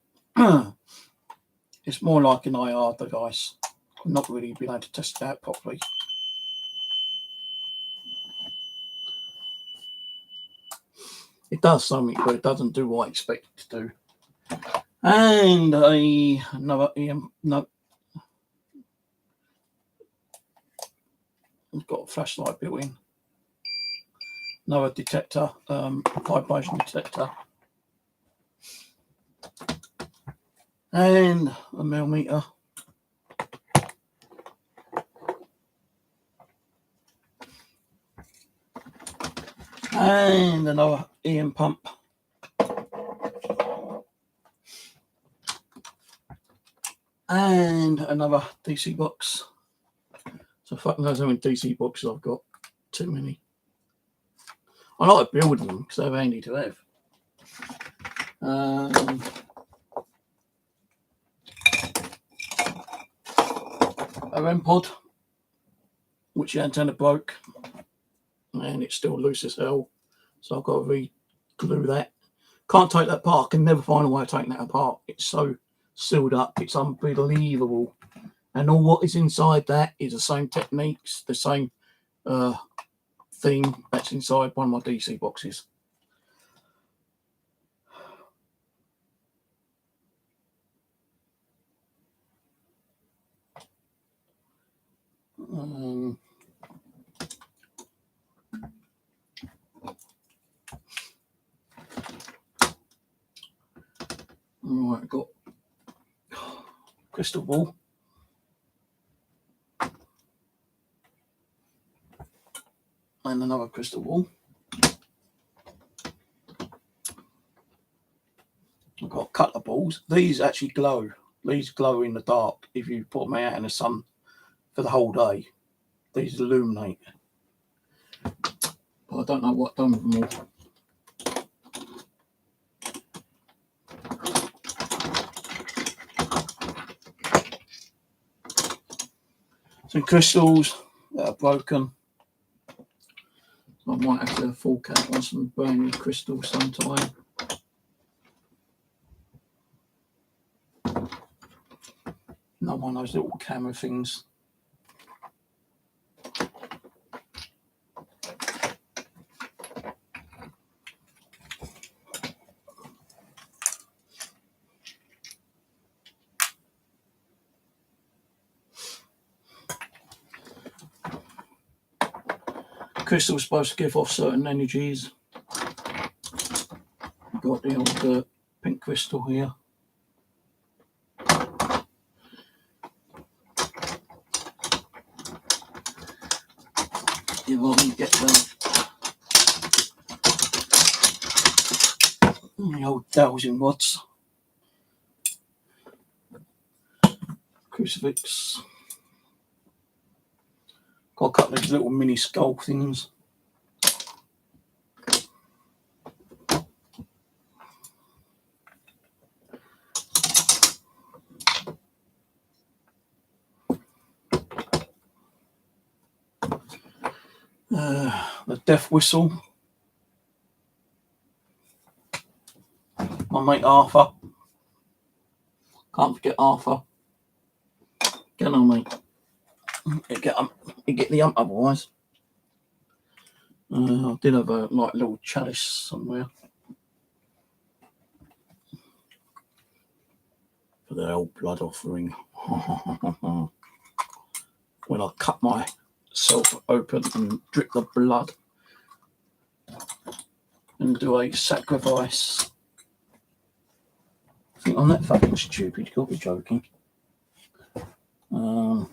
It's more like an IR device. I've not really been able to test it out properly. It does something, but it doesn't do what I expect it to do. And another EM. No, it's got a flashlight built in. Another detector, vibration detector. and a millimeter. And another Ian pump. And another DC box. So fuck knows how many DC boxes I've got. Too many. I like building them because they're handy to have. A REM pod, which the antenna broke, and it's still loose as hell. So I've got to re-glue that. Can't take that apart. I can never find a way of taking that apart. It's so sealed up. It's unbelievable. And all what is inside that is the same techniques, the same thing that's inside one of my DC boxes. Right, I've got crystal ball. And another crystal ball. I've got a couple of balls. These actually glow. These glow in the dark if you put them out in the sun for the whole day. These illuminate. But I don't know what I've done with them all. Some crystals that are broken. I might have to fork out on some brand new crystals sometime. Not one of those little camera things. Crystal's supposed to give off certain energies. Got the old pink crystal here. You want to get the old dowsing rods. Crucifix. Got a couple of these little mini skull things. The death whistle. My mate Arthur. Can't forget Arthur. Get on, mate. You get the ump otherwise. I did have a little chalice somewhere for the old blood offering. When I cut myself open and drip the blood and do a sacrifice. I think I'm that fucking stupid. You got to be joking. Well,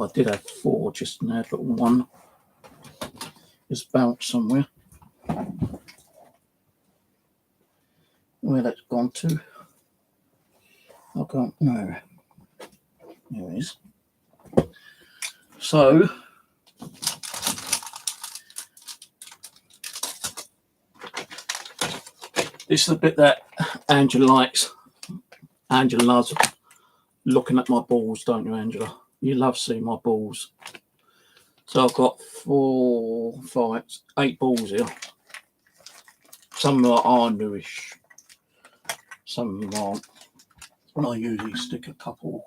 I did have 4 just now, but one is bounced somewhere. Where that's gone to? I can't know. There it is. So this is the bit that Angela likes. Angela loves looking at my balls, don't you, Angela? You love seeing my balls. So I've got 4, 5, 8 balls here. Some are newish, some aren't. And I usually stick a couple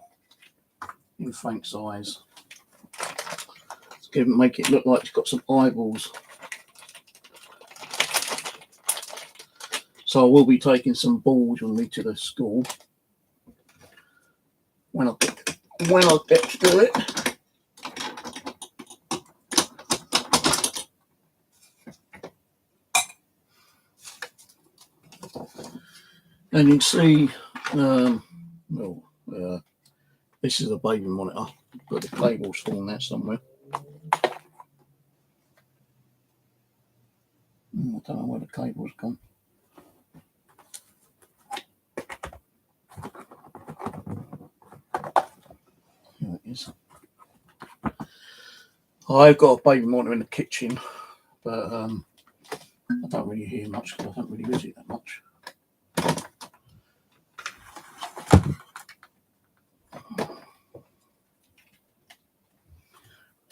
in Frank's eyes to make it look like it's got some eyeballs. So I will be taking some balls with me to the school when I get to do it. And you can see, this is a baby monitor, but the cable's fallen out somewhere. I don't know where the cable's gone. Here it is. I've got a baby monitor in the kitchen, but I don't really hear much because I don't really use it that much.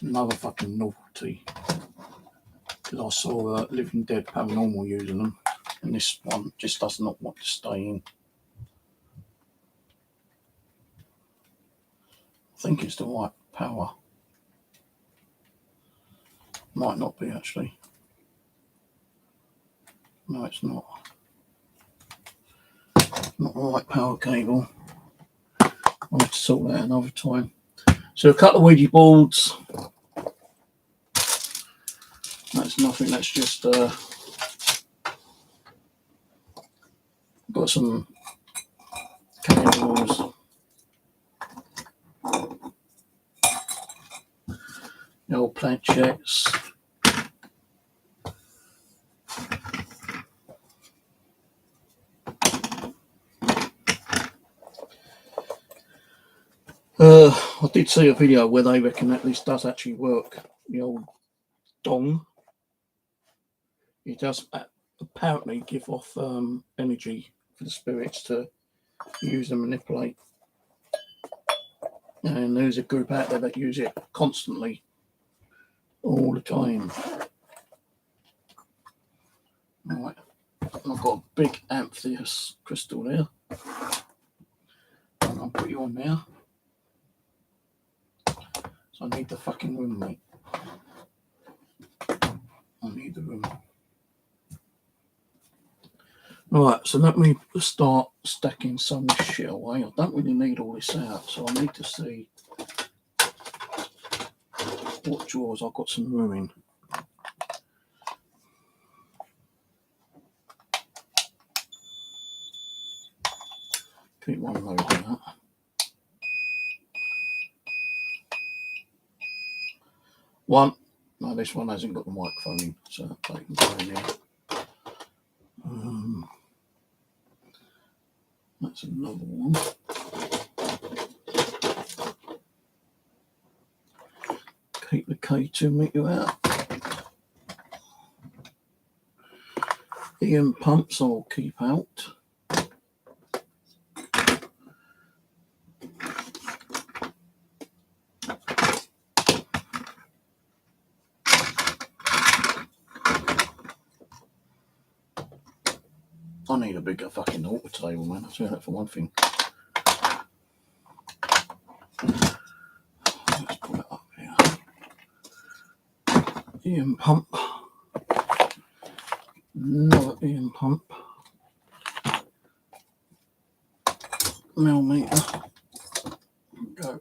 Another fucking novelty, because I saw Living Dead Paranormal using them, and this one just does not want to stay in. I think it's the right power. Might not be actually. No, it's not. Not the right power cable. I'll have to sort that out another time. So a couple of Ouija boards. That's nothing, that's just got some candles. The old planchettes. I did see a video where they reckon that this does actually work. The old dong. It does apparently give off energy for the spirits to use and manipulate. And there's a group out there that use it constantly, all the time. Right, I've got a big amethyst crystal there. And I'll put you on there. So I need the fucking room, mate. I need the room. Right, so let me start stacking some shit away. I don't really need all this out, so I need to see what drawers I've got some room in. Keep one of those in that. One. No, this one hasn't got the microphone in, so they can go in there. That's another one. Keep the K2 meter out. EM pumps I'll keep out. I need a bigger fucking altar table, man. I'll tell you that for one thing. Let's put it up here. EM pump. Another EM pump. Millimeter. Go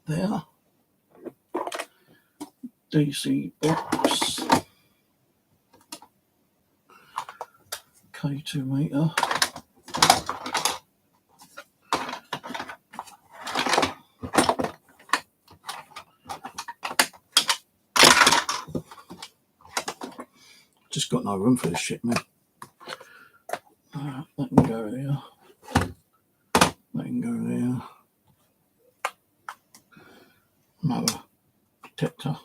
there. DC box. K2 meter. Just got no room for this shit, man. That can go there. That can go there. Another detector.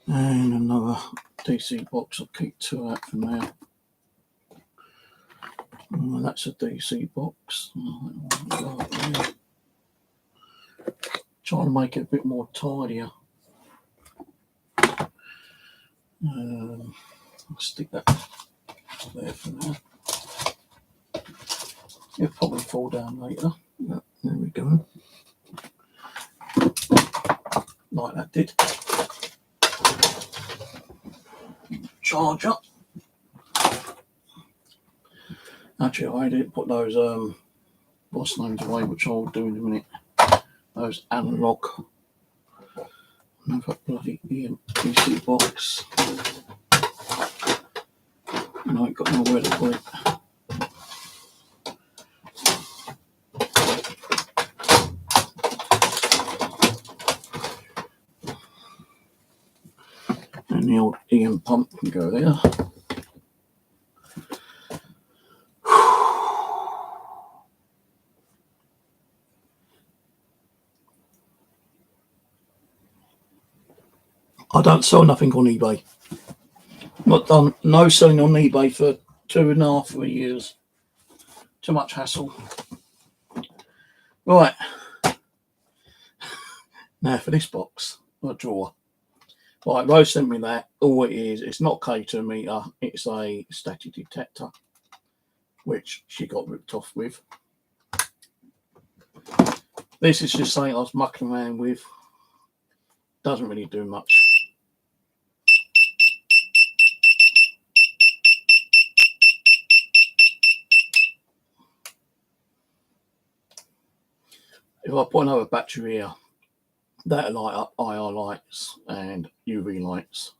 And another DC box. I'll keep two out for now. And that's a DC box. Trying to make it a bit more tidier. I'll stick that there for now. It'll probably fall down later. Yeah, there we go. Like that did. Charger. Actually, I didn't put those what's names away, which I'll do in a minute. Those analog Another bloody PC box. And I ain't got nowhere to put it. And the old EM pump can go there. I don't sell nothing on eBay. Not done no selling on eBay for 2.5, 3 years. Too much hassle. Right. Now for this box, a drawer. Right, Rose sent me that. All it is, it's not K2 meter, it's a static detector, which she got ripped off with. This is just something I was mucking around with. Doesn't really do much. If I put another battery here, that'll light up IR lights and UV lights.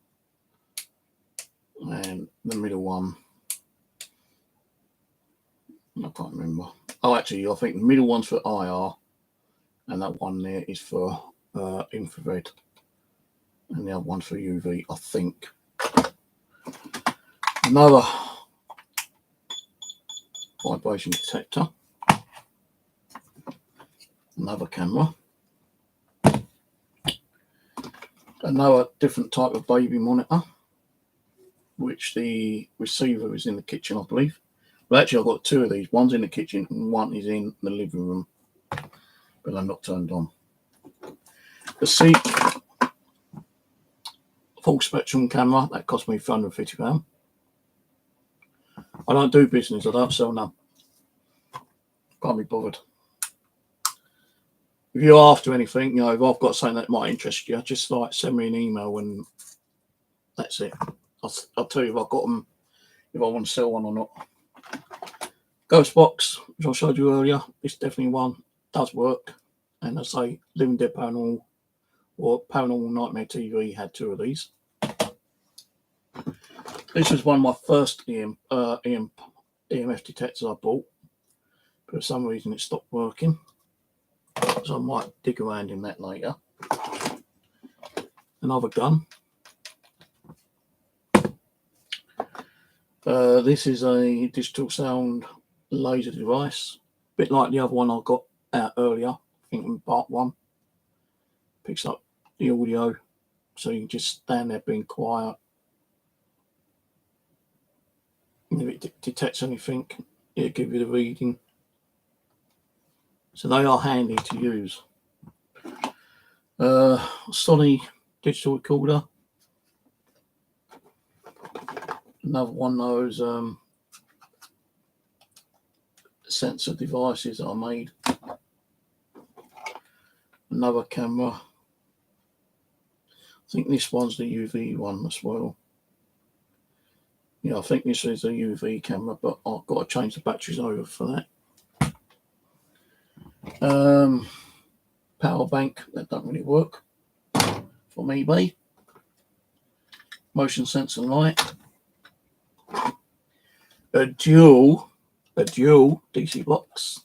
And the middle one, I can't remember. Oh, actually, I think the middle one's for IR, and that one there is for infrared, and the other one for UV, I think. Another vibration detector. Another camera. Another different type of baby monitor, which the receiver is in the kitchen, I believe. Well, actually, I've got two of these. One's in the kitchen and one is in the living room, but I'm not turned on. The Seek full spectrum camera, that cost me £350. I don't do business, I don't sell none. Can't be bothered. If you're after anything, you know, if I've got something that might interest you, just like send me an email and that's it. I'll tell you if I've got them, if I want to sell one or not. Ghost box, which I showed you earlier, it's definitely one, does work. And I say Living Dead Paranormal or Paranormal Nightmare TV had two of these. This was one of my first EMF detectors I bought, but for some reason it stopped working. So I might dig around in that later. Another gun. This is a digital sound laser device, a bit like the other one I got out earlier, I think in part 1. Picks up the audio, so you can just stand there being quiet. And if it detects anything, it'll give you the reading. So they are handy to use. Sony digital recorder. Another one of those sensor devices that I made. Another camera. I think this one's the UV one as well. Yeah, I think this is a UV camera, but I've got to change the batteries over for that. Power bank, that don't really work from eBay. Motion sensor light. A dual DC box.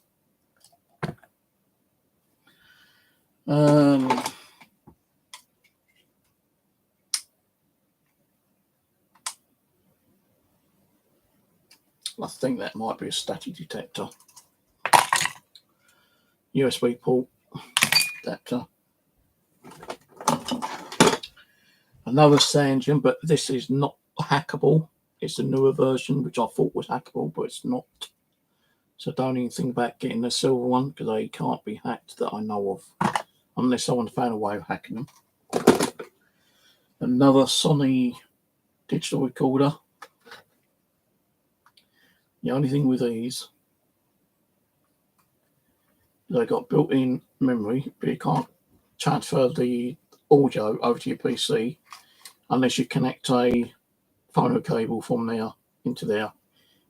I think that might be a static detector. USB port adapter. Another Sangean, but this is not hackable. It's a newer version, which I thought was hackable, but it's not. So don't even think about getting the silver one, because they can't be hacked that I know of, unless someone found a way of hacking them. Another Sony digital recorder. The only thing with these, they got built-in memory, but you can't transfer the audio over to your PC unless you connect a phono cable from there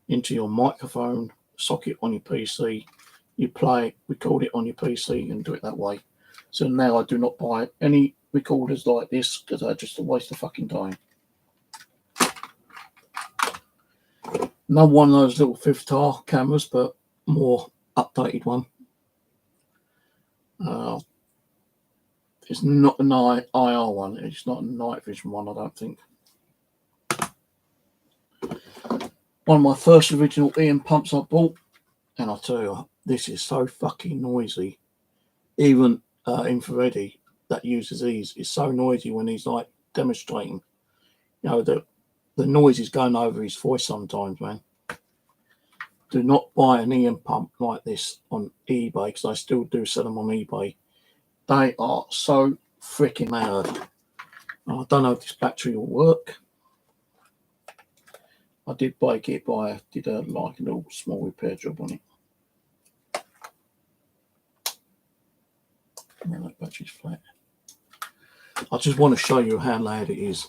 into your microphone socket on your PC. You play it, record it on your PC and do it that way. So now I do not buy any recorders like this because they're just a waste of fucking time. Another one of those little 5-star cameras, but more updated one. It's not an IR one. It's not a night vision one, I don't think. One of my first original EM pumps I bought, and I tell you, this is so fucking noisy. Even infrared that uses these is so noisy when he's like demonstrating. You know, the noise is going over his voice sometimes, man. Do not buy an EM pump like this on eBay, because I still do sell them on eBay. They are so freaking loud. I don't know if this battery will work. I did break it, but I did a little small repair job on it. Yeah, that battery's flat. I just want to show you how loud it is.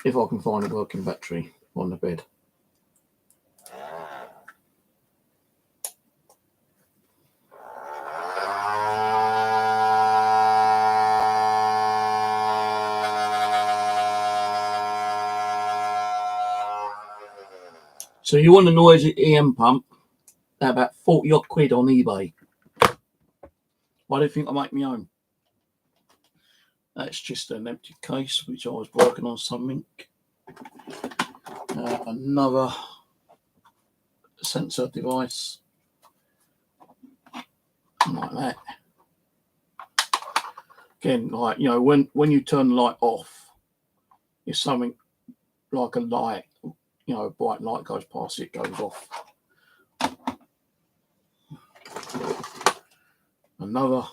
If I can find a working battery on the bed. So you want a noisy EM pump? They're about 40 odd quid on eBay. Why do you think I make my own? That's just an empty case which I was working on something. Another sensor device like that. Again, like, you know, when you turn the light off, it's something like a light, you know, a bright light goes past, it goes off. Another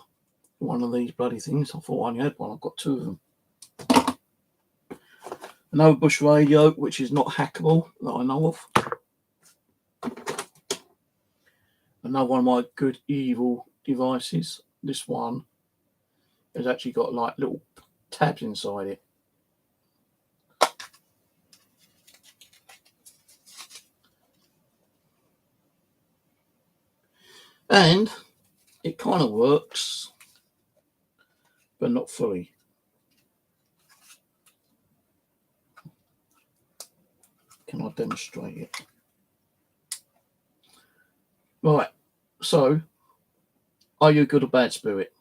one of these bloody things. I thought I only had one. I've got two of them. Another Bush radio, which is not hackable that I know of. Another one of my good evil devices. This one has actually got like little tabs inside it. And it kind of works, but not fully. Can I demonstrate it? Right, so are you good or bad spirit?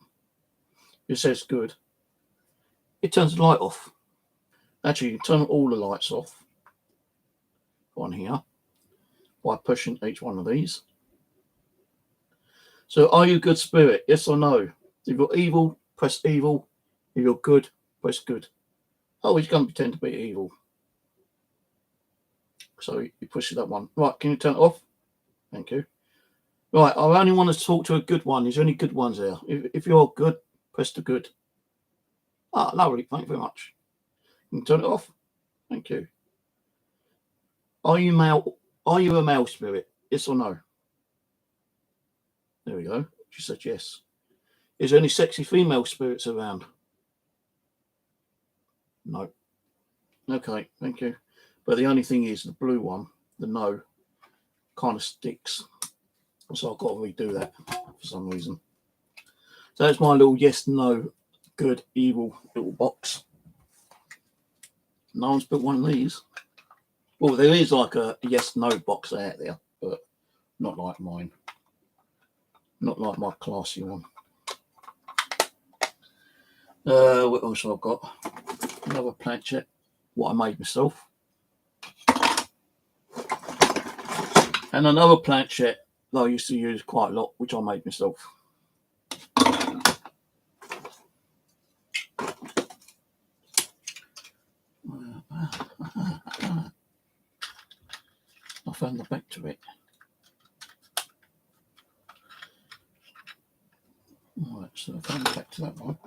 It says good. It turns the light off. Actually, you turn all the lights off on here by pushing each one of these. So are you good spirit? Yes or no? If you're evil, press evil. If you're good, press good. Oh, he's going to pretend to be evil. So you push that one. Right, can you turn it off? Thank you. Right, I only want to talk to a good one. Is there any good ones there? If you're good, press the good. Ah, lovely. Thank you very much. You can turn it off. Thank you. Are you male? Are you a male spirit? Yes or no? There we go. She said yes. Is there any sexy female spirits around? No. Okay, thank you. But the only thing is the blue one, the no, kind of sticks. So I've got to redo that for some reason. So that's my little yes, no, good, evil little box. No one's built one of these. Well, there is like a yes, no box out there, but not like mine. Not like my classy one. What else have I got? Another planchette, what I made myself. And another planchette that I used to use quite a lot, which I made myself. I found the back to it. Alright, so I found the back to that one.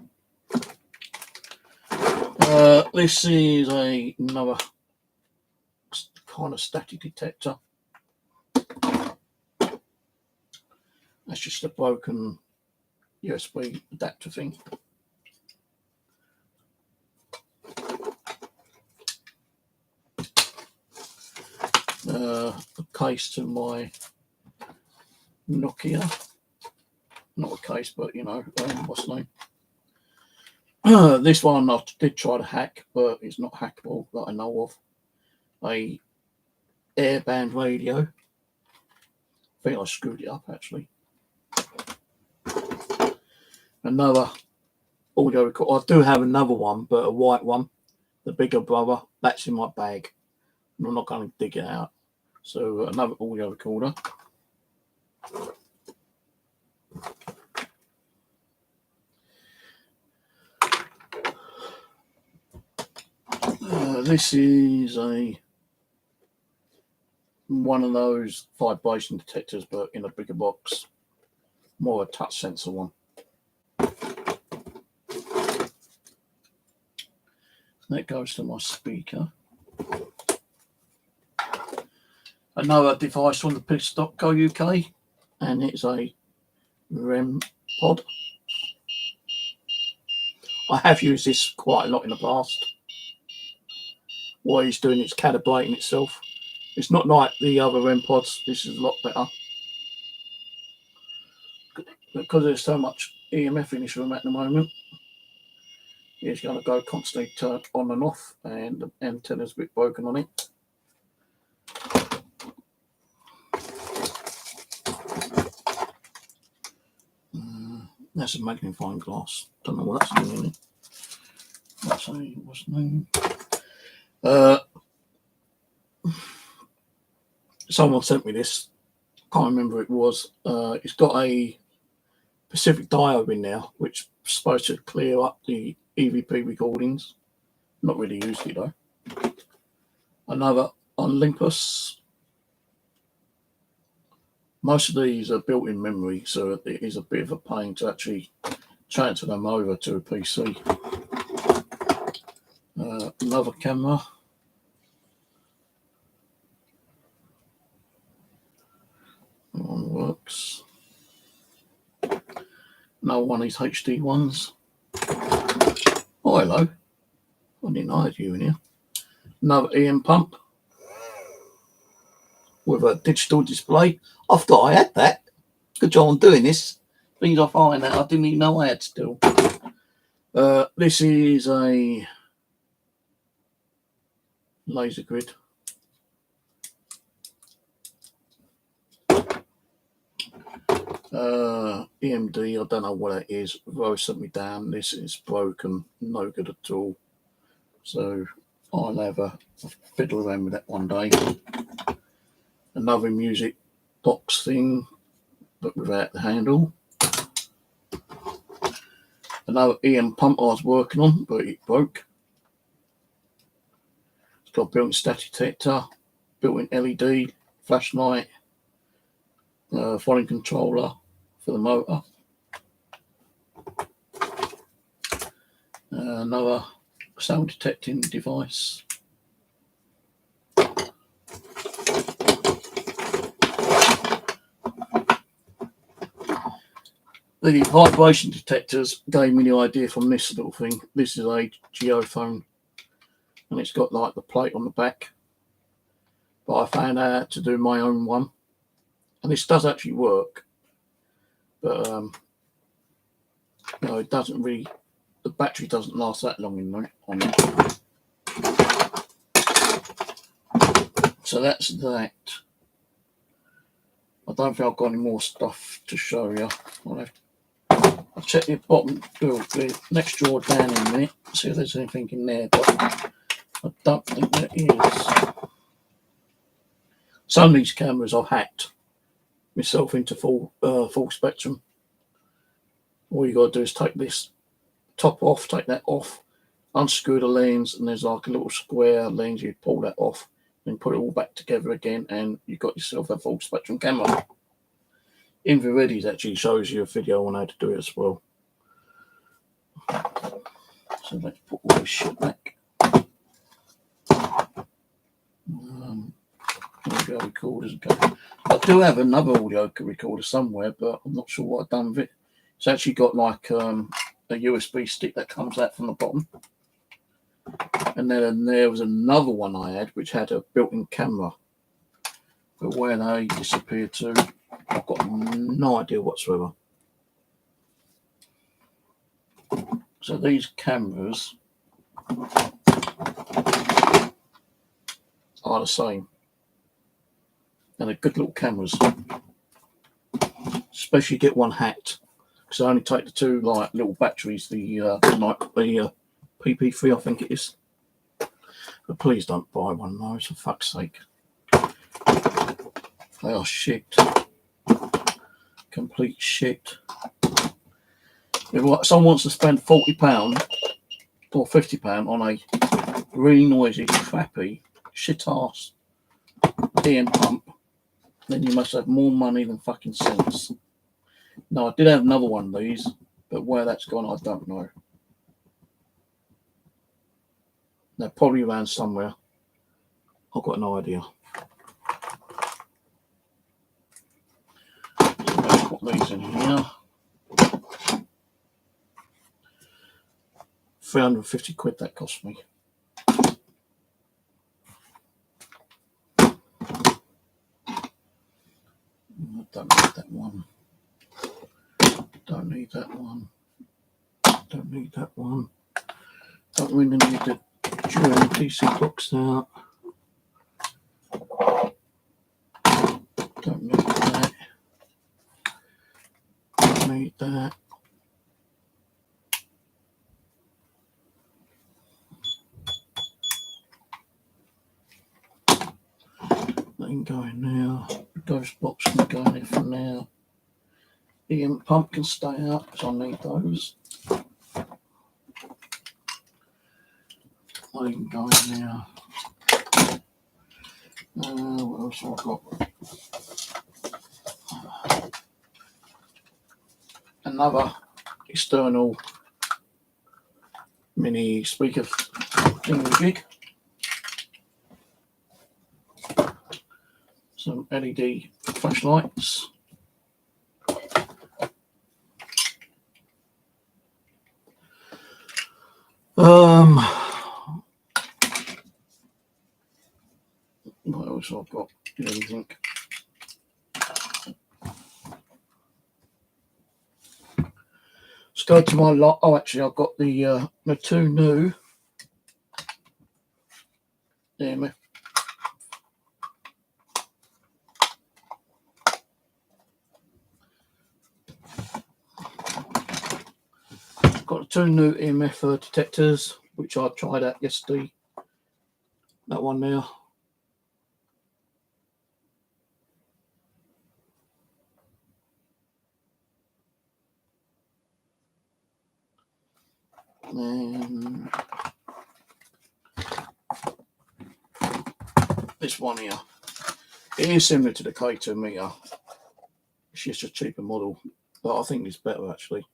This is another kind of static detector. That's just a broken USB adapter thing. A case to my Nokia. not a case, but you know, what's the name? This one I did try to hack, but it's not hackable that I know of. A airband radio. I think I screwed it up actually. Another audio recorder. I do have another one, but a white one, the bigger brother. That's in my bag. I'm not going to dig it out. So another audio recorder. This is one of those vibration detectors, but in a bigger box. More a touch sensor one. That goes to my speaker. Another device from the Piss.co UK, and it's a REM pod. I have used this quite a lot in the past. What it's doing, it's calibrating itself. It's not like the other REM pods. This is a lot better. Because there's so much EMF in this room at the moment, it's going to go constantly turn on and off, and the antenna's a bit broken on it. That's a magnifying glass. Don't know what that's doing in it. That's what's the name? Someone sent me this. Can't remember who it was. It's got a Pacific diode in there, which is supposed to clear up the EVP recordings. Not really used it though. Another Olympus. Most of these are built in memory, so it is a bit of a pain to actually transfer them over to a PC. Another camera. That one works. Another one of these HD ones. Oh, hello. I didn't know I had you in here. Another EM pump with a digital display. I thought I had that. Good job on doing this. Things I find out I didn't even know I had still. This is a laser grid. EMD, I don't know what it is. Rose sent me down. This is broken, no good at all. So I'll have a fiddle around with that one day. Another music box thing, but without the handle. Another EM pump I was working on, but it broke. It's got a built-in static detector, built-in LED, flashlight, volume controller for the motor. Another sound detecting device. The vibration detectors gave me the idea from this little thing. This is a geophone, and it's got like the plate on the back. But I found out how to do my own one, and this does actually work. But no, it doesn't really. The battery doesn't last that long on it. So that's that. I don't think I've got any more stuff to show you. I'll check the bottom, the next drawer down in a minute, see if there's anything in there, but I don't think there is. Some of these cameras I've hacked myself into full spectrum. All you got to do is take this top off, take that off, unscrew the lens, and there's like a little square lens. You pull that off, then put it all back together again, and you've got yourself a full spectrum camera. InfraReadies actually shows you a video on how to do it as well. So let's put all this shit back. Audio recorders. Okay. I do have another audio recorder somewhere, but I'm not sure what I've done with it. It's actually got like a USB stick that comes out from the bottom. And then there was another one I had which had a built-in camera. But where they disappeared to, I've got no idea whatsoever. So these cameras are the same. And they're good little cameras. Especially get one hacked. Because I only take the two like little batteries, the PP3 I think it is. But please don't buy one of those, for fuck's sake. They are shit. Complete shit. If someone wants to spend £40 or £50 on a really noisy, crappy, shit-ass EM pump, then you must have more money than fucking sense. Now, I did have another one of these, but where that's gone, I don't know. They're probably around somewhere. I've got no idea. So let's put these in here. 350 quid that cost me. Don't need that one. Don't need that one. Don't need that one. Don't really need the dual PC box now. Don't need that. Don't need that. That can go in now. Ghost box can go in there for now. EM pump can stay out because I need those. They can go in now. What else have I got? Another external mini speaker jig. Some LED flashlights. What else I've got? Anything? Let's go to my lot. Oh, actually, I've got the two new EMF. Got the two new EMF detectors, which I tried out yesterday. That one there. And this one here. It is similar to the K2 meter. It's just a cheaper model, but I think it's better actually.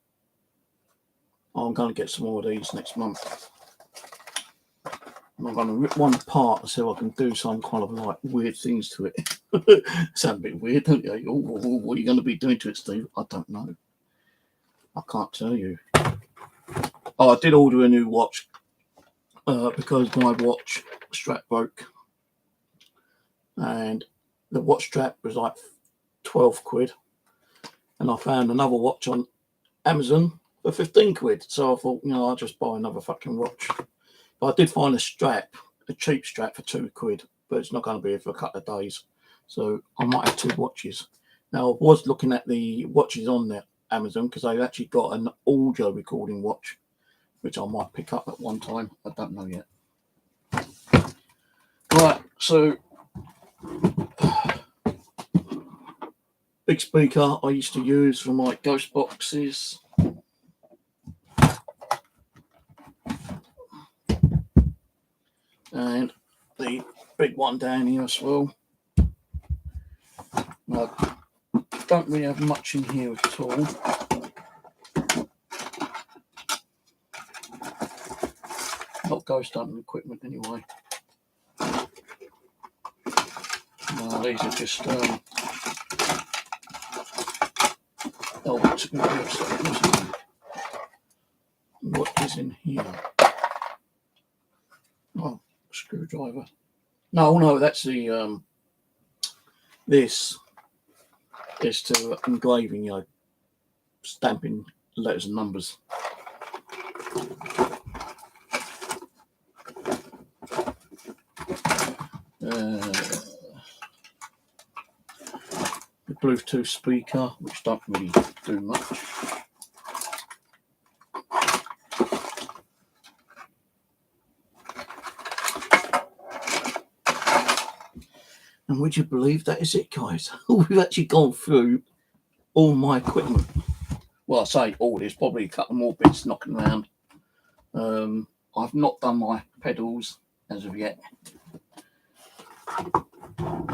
I'm going to get some more of these next month. I'm going to rip one apart and see if I can do some kind of like weird things to it. Sound a bit weird, don't you? What are you going to be doing to it, Steve? I don't know. I can't tell you. Oh, I did order a new watch because my watch strap broke. And the watch strap was like 12 quid. And I found another watch on Amazon for 15 quid. So I thought, I'll just buy another fucking watch. But I did find a cheap strap for 2 quid, but it's not going to be here for a couple of days. So I might have 2 watches. Now, I was looking at the watches on there, Amazon, because they've actually got an audio recording watch, which I might pick up at one time. I don't know yet. Right, so big speaker I used to use for my ghost boxes. And the big one down here as well. I don't really have much in here at all. Not ghost hunting equipment anyway. No, these are just what is in here? Oh, screwdriver. No, that's the this is to engraving, stamping letters and numbers. The Bluetooth speaker, which don't really do much. And would you believe that is it, guys? We've actually gone through all my equipment. Well, I say all, there's probably a couple more bits knocking around. I've not done my pedals as of yet.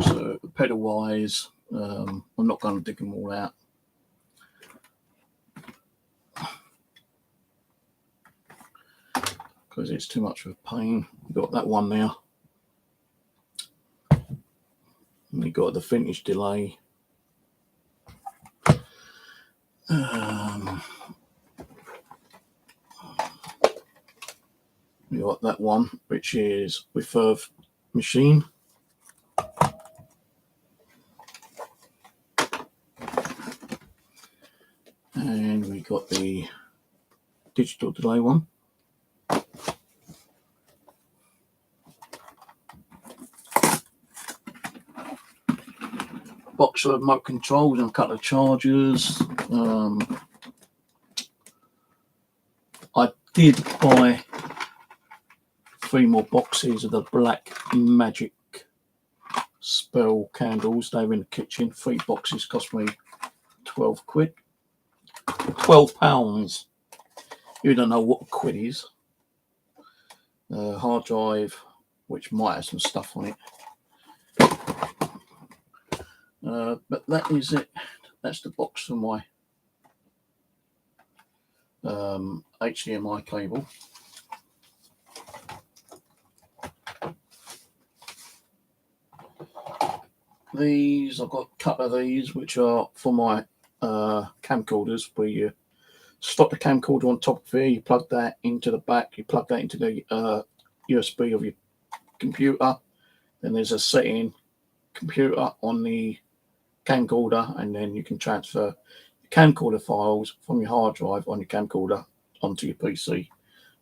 So pedal wise, I'm not going to dig them all out. Because it's too much of a pain. We've got that one there. And we've got the vintage delay. We got that one, which is Refurb machine. And we got the digital delay one. Box of remote controls and a couple of chargers. I did buy 3 more boxes of the Black Magic Spell candles. They were in the kitchen. 3 boxes cost me 12 quid. 12 pounds. You don't know what a quid is. Hard drive, which might have some stuff on it. But that is it. That's the box for my HDMI cable. These, I've got a couple of these which are for my camcorders, where you stop the camcorder on top of here, you plug that into the back, you plug that into the USB of your computer, then there's a setting computer on the camcorder, and then you can transfer the camcorder files from your hard drive on your camcorder onto your PC.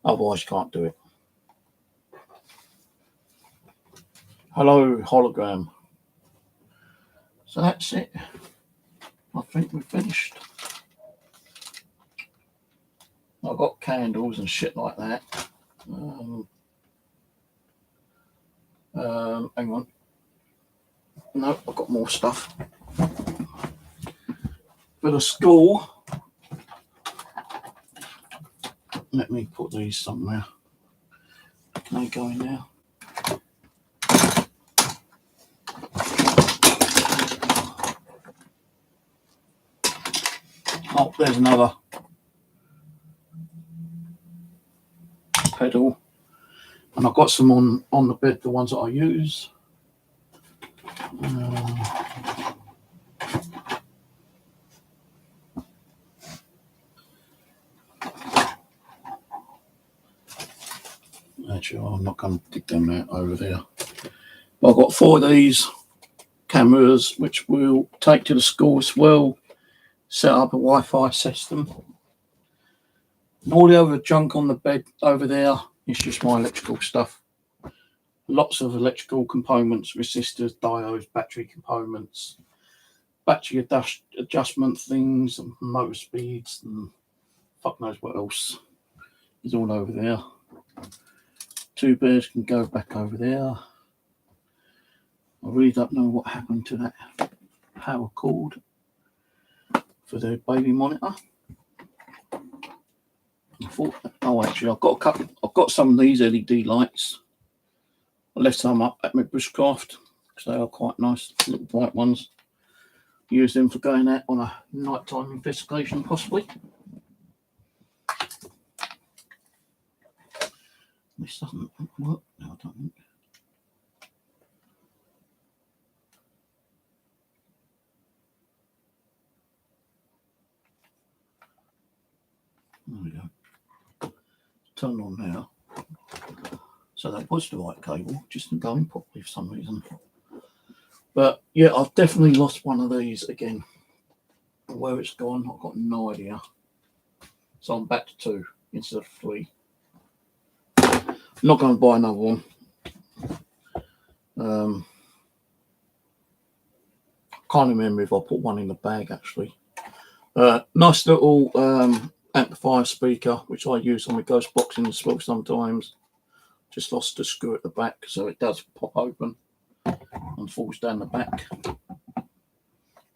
Otherwise you can't do it. Hello, hologram. So that's it. I think we're finished. I've got candles and shit like that. Hang on. No, I've got more stuff. For the school, let me put these somewhere. Can they go in there? Oh, there's another pedal, and I've got some on the bed, the ones that I use. Actually, I'm not going to dig them out over there. But I've got 4 of these cameras, which we'll take to the school as well. Set up a Wi-Fi system. And all the other junk on the bed over there is just my electrical stuff. Lots of electrical components, resistors, diodes, battery components, battery adjustment things, and motor speeds, and fuck knows what else is all over there. 2 bears can go back over there. I really don't know what happened to that power cord for the baby monitor. I thought, oh, actually, I've got some of these LED lights. I left some up at my bushcraft because they are quite nice, little bright ones. Use them for going out on a nighttime investigation, possibly. This doesn't work now, I don't think. There we go. Turn on now. So that was the right cable, just didn't go in properly for some reason. But yeah, I've definitely lost one of these again. Where it's gone, I've got no idea. So I'm back to 2. instead of 3. I'm not going to buy another one. Can't remember if I put one in the bag actually. Nice little amplifier speaker, which I use on my ghost boxing as well sometimes. Just lost the screw at the back, so it does pop open and falls down the back.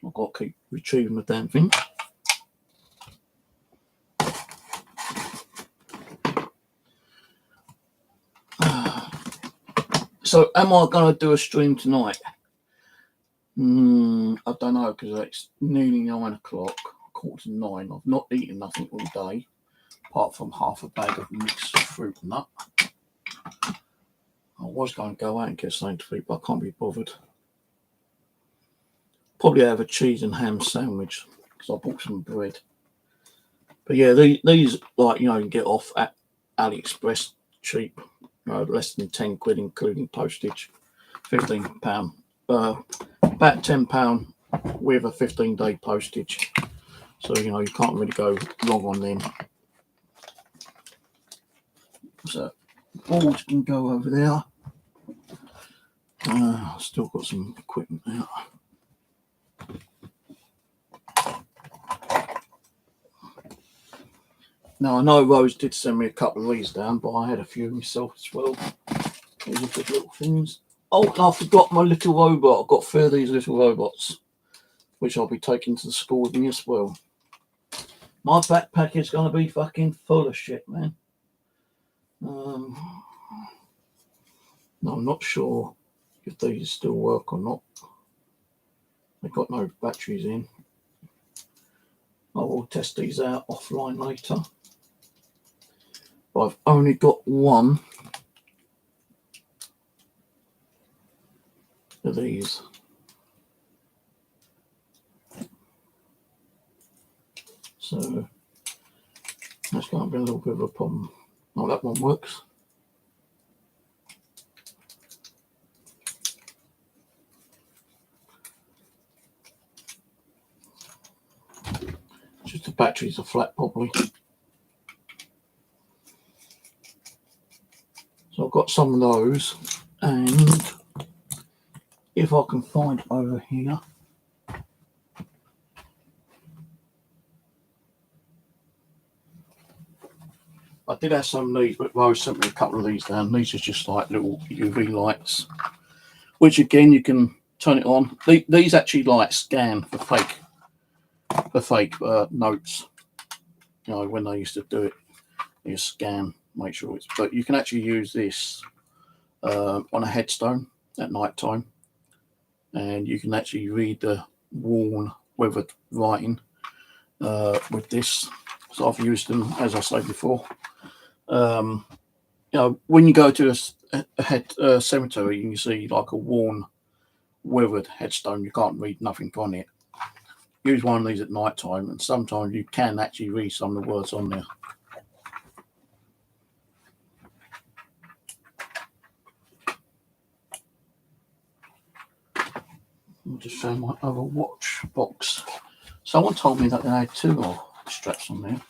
I've got to keep retrieving the damn thing. So am I going to do a stream tonight? I don't know, because it's nearly 9 o'clock, 8:45. I've not eaten nothing all day, apart from half a bag of mixed fruit and nut. I was going to go out and get something to eat, but I can't be bothered. Probably have a cheese and ham sandwich, because I bought some bread. But yeah, these like, you can get off at AliExpress cheap, less than 10 quid including postage, £15. About £10 with a 15-day postage. So, you can't really go wrong on them. So, boards can go over there. Still got some equipment there. Now, I know Rose did send me a couple of these down, but I had a few myself as well. These are good little things. Oh, and I forgot my little robot. I've got 3 of these little robots, which I'll be taking to the school with me as well. My backpack is going to be fucking full of shit, man. No, I'm not sure if these still work or not. They've got no batteries in. I will test these out offline later. But I've only got one of these. So that's going to be a little bit of a problem. Oh, that one works. Just the batteries are flat probably. So I've got some of those, and if I can find over here. I did have some of these, but Rose sent me a couple of these down. These are just like little UV lights, which again you can turn it on. These actually like scan for fake notes. When they used to do it, you scan, make sure it's. But you can actually use this on a headstone at night time, and you can actually read the worn, weathered writing with this. So I've used them, as I said before. When you go to a cemetery, you can see like a worn, weathered headstone. You can't read nothing on it. Use one of these at night time, and sometimes you can actually read some of the words on there. I'll just show my other watch box. Someone told me that they had 2 more straps on there.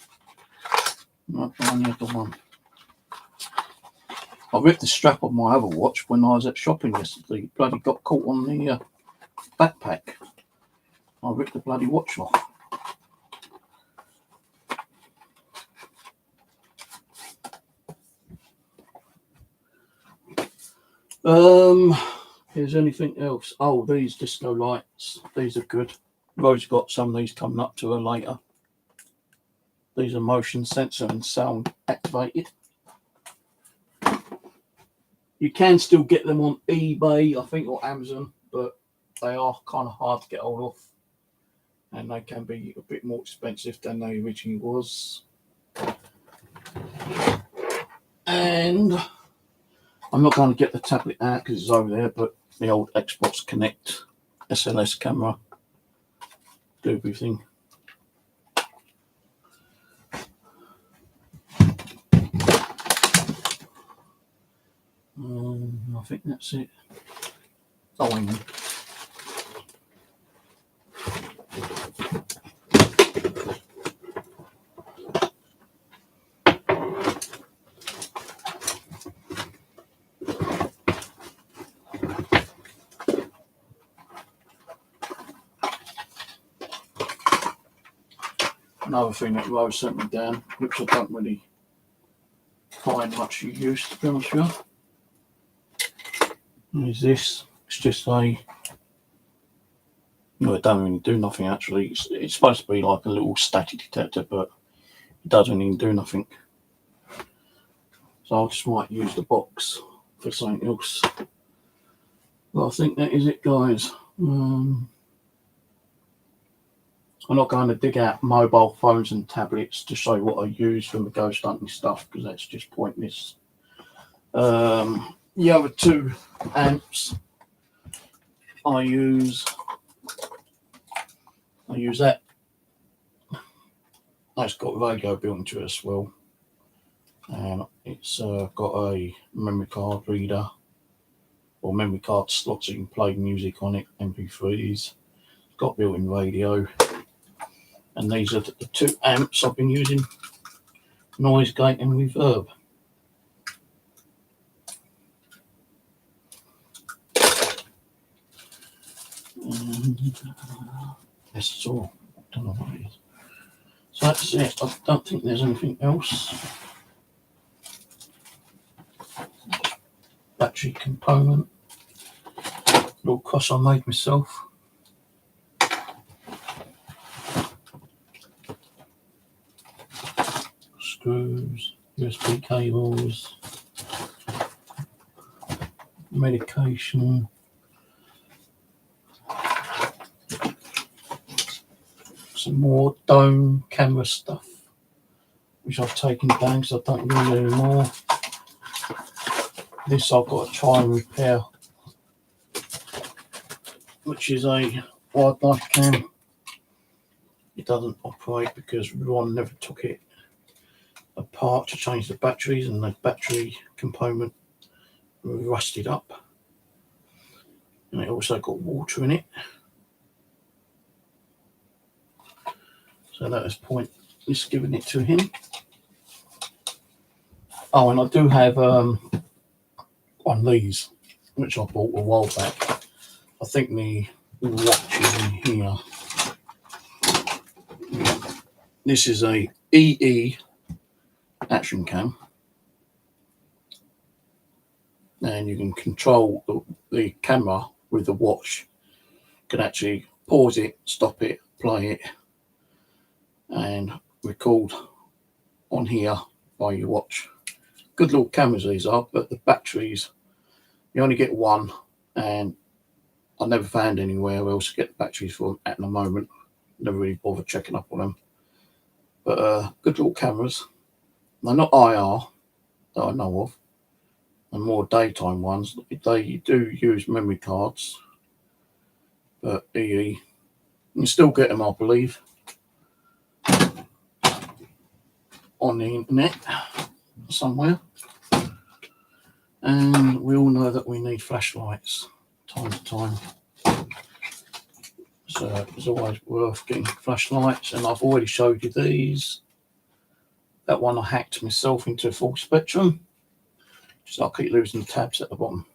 Not only the one. I ripped the strap of my other watch when I was at shopping yesterday. It bloody got caught on the backpack. I ripped the bloody watch off. Here's anything else. Oh, these disco lights. These are good. Rose got some of these coming up to her later. These are motion sensor and sound activated. You can still get them on eBay, I think, or Amazon, but they are kind of hard to get hold of, and they can be a bit more expensive than they originally was. And I'm not going to get the tablet out because it's over there, but the old Xbox Connect SLS camera, do everything. I think that's it. Oh, hang on. another thing that Rose sent me down, which I don't really find much use, to be honest with you, is this. It's just a, it don't really do nothing actually. It's supposed to be like a little static detector, but it doesn't even do nothing. So I just might use the box for something else. But I think that is it, guys. I'm not going to dig out mobile phones and tablets to show what I use for the ghost hunting stuff, because that's just pointless. The other 2 amps I use that. It's got a radio built into it as well. It's got a memory card reader, or memory card slot, so you can play music on it, MP3s. It's got built-in radio. And these are the 2 amps I've been using, noise gate and reverb. And that's all. Don't know what it is. So that's it. I don't think there's anything else. Battery component. Little cross I made myself. Screws, USB cables, medication, some more dome camera stuff, which I've taken down because I don't need it anymore. This I've got to try and repair, which is a wildlife cam. It doesn't operate because Ron never took it apart to change the batteries, and the battery component rusted up, and it also got water in it, so that was pointless giving it to him. Oh, and I do have one of these, which I bought a while back. I think the watch is in here. This is a EE action cam, and you can control the camera with the watch. You can actually pause it, stop it, play it, and record on here by your watch. Good little cameras these are, but the batteries, you only get one, and I never found anywhere else to get the batteries for them at the moment. Never really bothered checking up on them. But good little cameras. They're not IR that I know of, and more daytime ones. They do use memory cards, but EE, you can still get them, I believe, on the internet somewhere. And we all know that we need flashlights time to time, so it's always worth getting flashlights. And I've already showed you these. That one I hacked myself into full spectrum, just I keep losing the tabs at the bottom.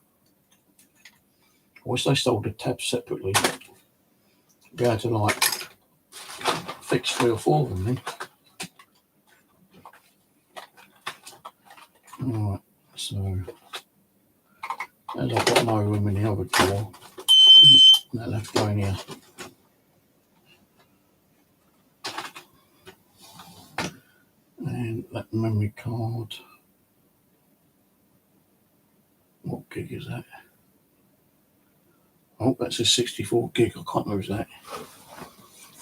I wish they sold the tabs separately. Be able to like fix 3 or 4 of them then. Alright, so as I've got no room in the other drawer, that left go in here. And that memory card, what gig is that? Oh, that's a 64 gig. I can't lose that.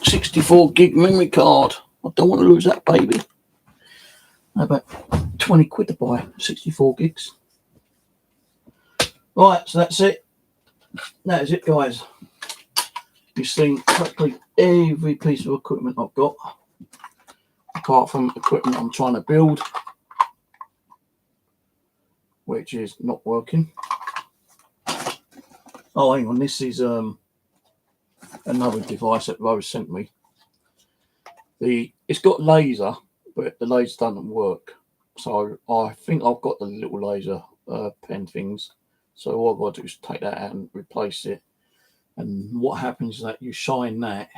64 gig memory card. I don't want to lose that, baby. How about 20 quid to buy 64 gigs? Right, so that's it. That is it, guys. You've seen practically every piece of equipment I've got, apart from equipment I'm trying to build, which is not working. Oh, hang on, this is another device that Rose sent me. It's got laser, but the laser doesn't work. So I think I've got the little laser pen things. So all I've got to do is take that out and replace it. And what happens is that you shine that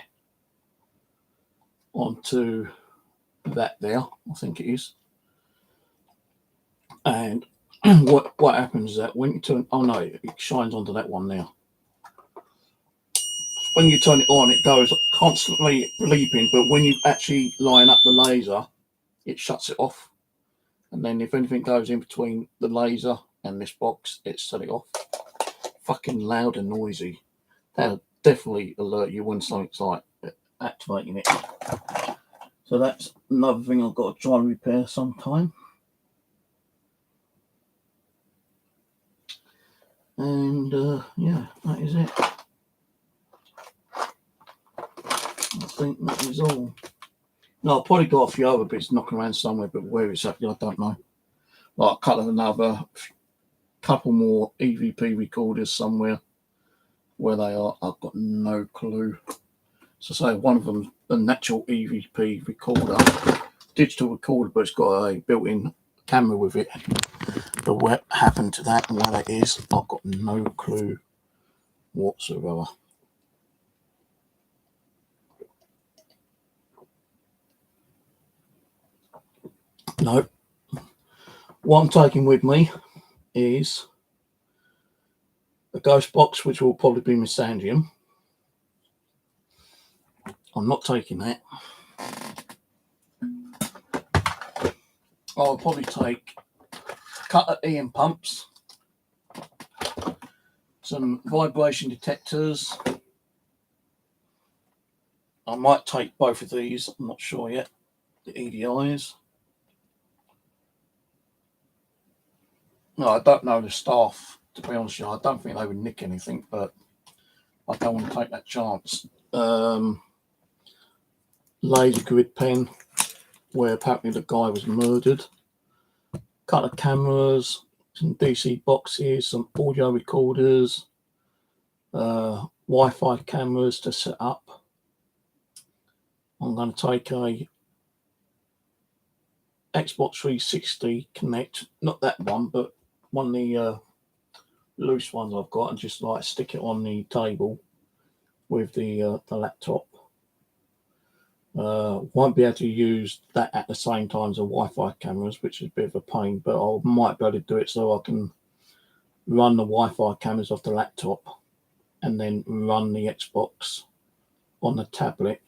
onto that there, I think it is. And what happens is that when you turn, oh no, it shines onto that one now. When you turn it on, it goes constantly bleeping, but when you actually line up the laser, it shuts it off. And then if anything goes in between the laser and this box, it shut it off. Fucking loud and noisy. That'll definitely alert you when something's like activating it. So that's another thing I've got to try and repair sometime. And yeah, that is it. I think that is all. No, I've probably got a few other bits knocking around somewhere, but where exactly, I don't know. Like a couple more EVP recorders somewhere. Where they are, I've got no clue. So say one of them, a natural EVP recorder, digital recorder, but it's got a built-in camera with it. But what happened to that and where that is, I've got no clue whatsoever. No. What I'm taking with me is a ghost box, which will probably be Mesangium. I'm not taking that. I'll probably take a couple of EM pumps, some vibration detectors. I might take both of these, I'm not sure yet. The EDIs. No, I don't know the staff, to be honest with you. I don't think they would nick anything, but I don't want to take that chance. Laser grid pen, where apparently the guy was murdered. Couple of cameras, some DC boxes, some audio recorders, Wi-Fi cameras to set up. I'm going to take a Xbox 360 Connect, not that one, but one of the loose ones I've got, and just like stick it on the table with the laptop. Won't be able to use that at the same time as the Wi-Fi cameras, which is a bit of a pain, but I might be able to do it so I can run the Wi-Fi cameras off the laptop and then run the Xbox on the tablet,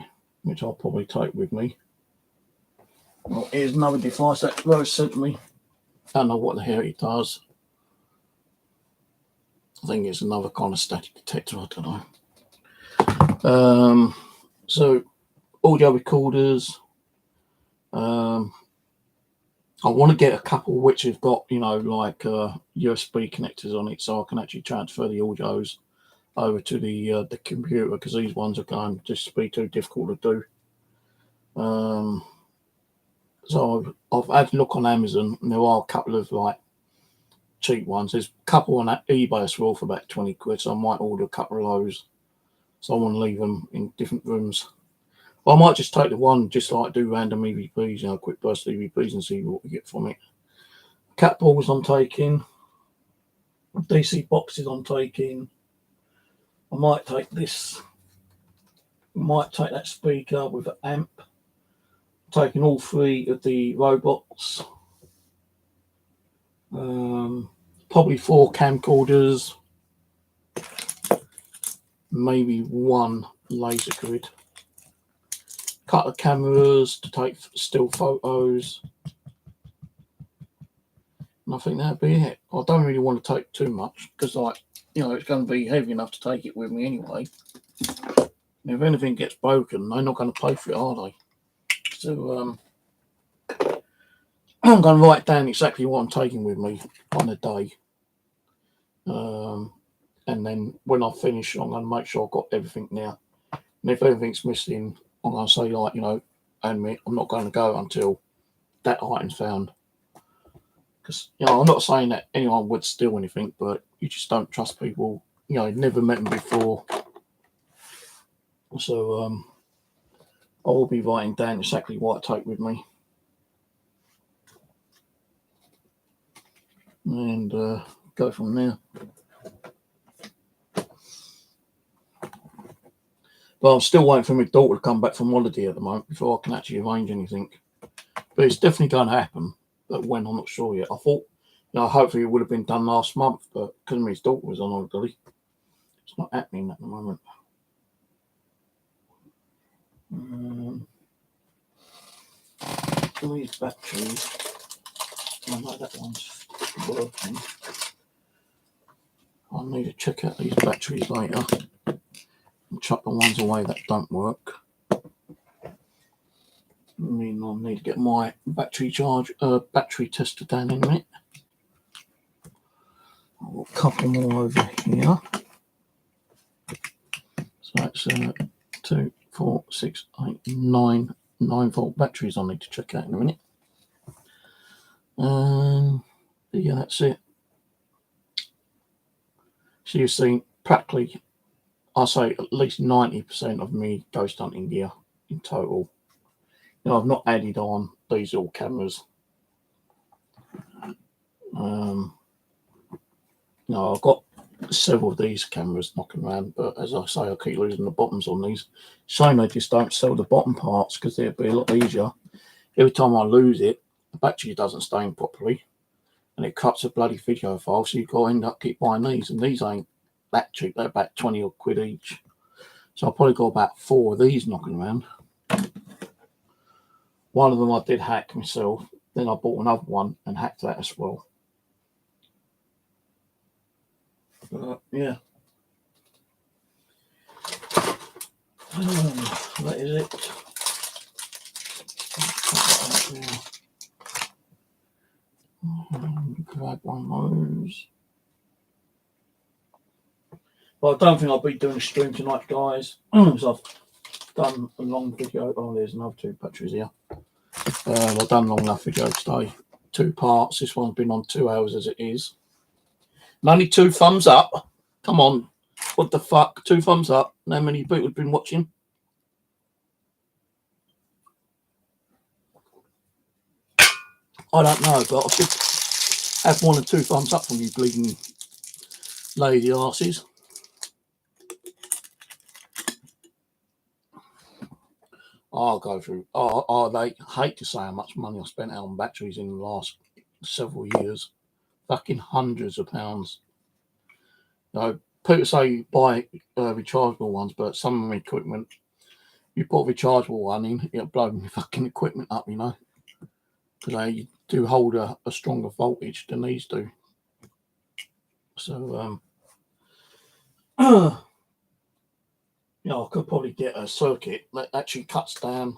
which I'll probably take with me. Well, here's another device that Rose sent me. I don't know what the hell it does. I think it's another kind of static detector, I don't know. So audio recorders. I want to get a couple which have got, you know, like USB connectors on it, so I can actually transfer the audios over to the computer, because these ones are going to just be too difficult to do. So I've had a look on Amazon, and there are a couple of like cheap ones. There's a couple on eBay as well for about 20 quid, so I might order a couple of those. So I want to leave them in different rooms. I might just take the one, just like do random EVPs, you know, quick burst EVPs, and see what we get from it. Cat balls I'm taking. DC boxes I'm taking. I might take this. I might take that speaker with an amp. I'm taking all three of the robots. Probably 4 camcorders. Maybe 1 laser grid. Couple of cameras to take still photos. And I think that'd be it. I don't really want to take too much, because, like, you know, it's going to be heavy enough to take it with me anyway. And if anything gets broken, they're not going to pay for it, are they? So I'm going to write down exactly what I'm taking with me on the day. And then when I finish, I'm going to make sure I've got everything now. And if anything's missing, I'm going to say, like, you know, I'm not going to go until that item's found. Because, you know, I'm not saying that anyone would steal anything, but you just don't trust people. You know, never met them before. So I will be writing down exactly what I take with me. And go from there. But I'm still waiting for my daughter to come back from holiday at the moment before I can actually arrange anything. But it's definitely going to happen. But when, I'm not sure yet. I thought, hopefully it would have been done last month, but because his daughter was on holiday, it's not happening at the moment. These batteries, I know that one's working. I need to check out these batteries later and chuck the ones away that don't work. I need to get my battery tester down in a minute. I've got a couple more over here. So that's 2, 4, 6, 8, 9 9-volt batteries I need to check out in a minute. Yeah, that's it. So you've seen practically, I say at least 90% of me ghost hunting gear in total. I've not added on diesel cameras. I've got several of these cameras knocking around, but as I say, I keep losing the bottoms on these. Shame they just don't sell the bottom parts, because they'd be a lot easier. Every time I lose it, the battery doesn't stain properly, and it cuts a bloody video file, so you've got to end up keep buying these, and these ain't that cheap. They're about 20 odd quid each. So I've probably got about 4 of these knocking around. One of them I did hack myself, then I bought another one and hacked that as well. Yeah. That is it. Grab one of those. Well, I don't think I'll be doing a stream tonight, guys. So I've done a long video. Oh, there's another 2 batteries here. I've done a long enough video today. 2 parts. This one's been on 2 hours as it is. And only 2 thumbs up. Come on. What the fuck? 2 thumbs up. How many people have been watching? I don't know, but I should have 1 or 2 thumbs up from you bleeding lady arses. I'll go through. They hate to say how much money I spent out on batteries in the last several years. Fucking hundreds of pounds. People say buy rechargeable ones, but some of my equipment, you put a rechargeable one in, it'll blow my fucking equipment up, because they do hold a stronger voltage than these do. So, I could probably get a circuit that actually cuts down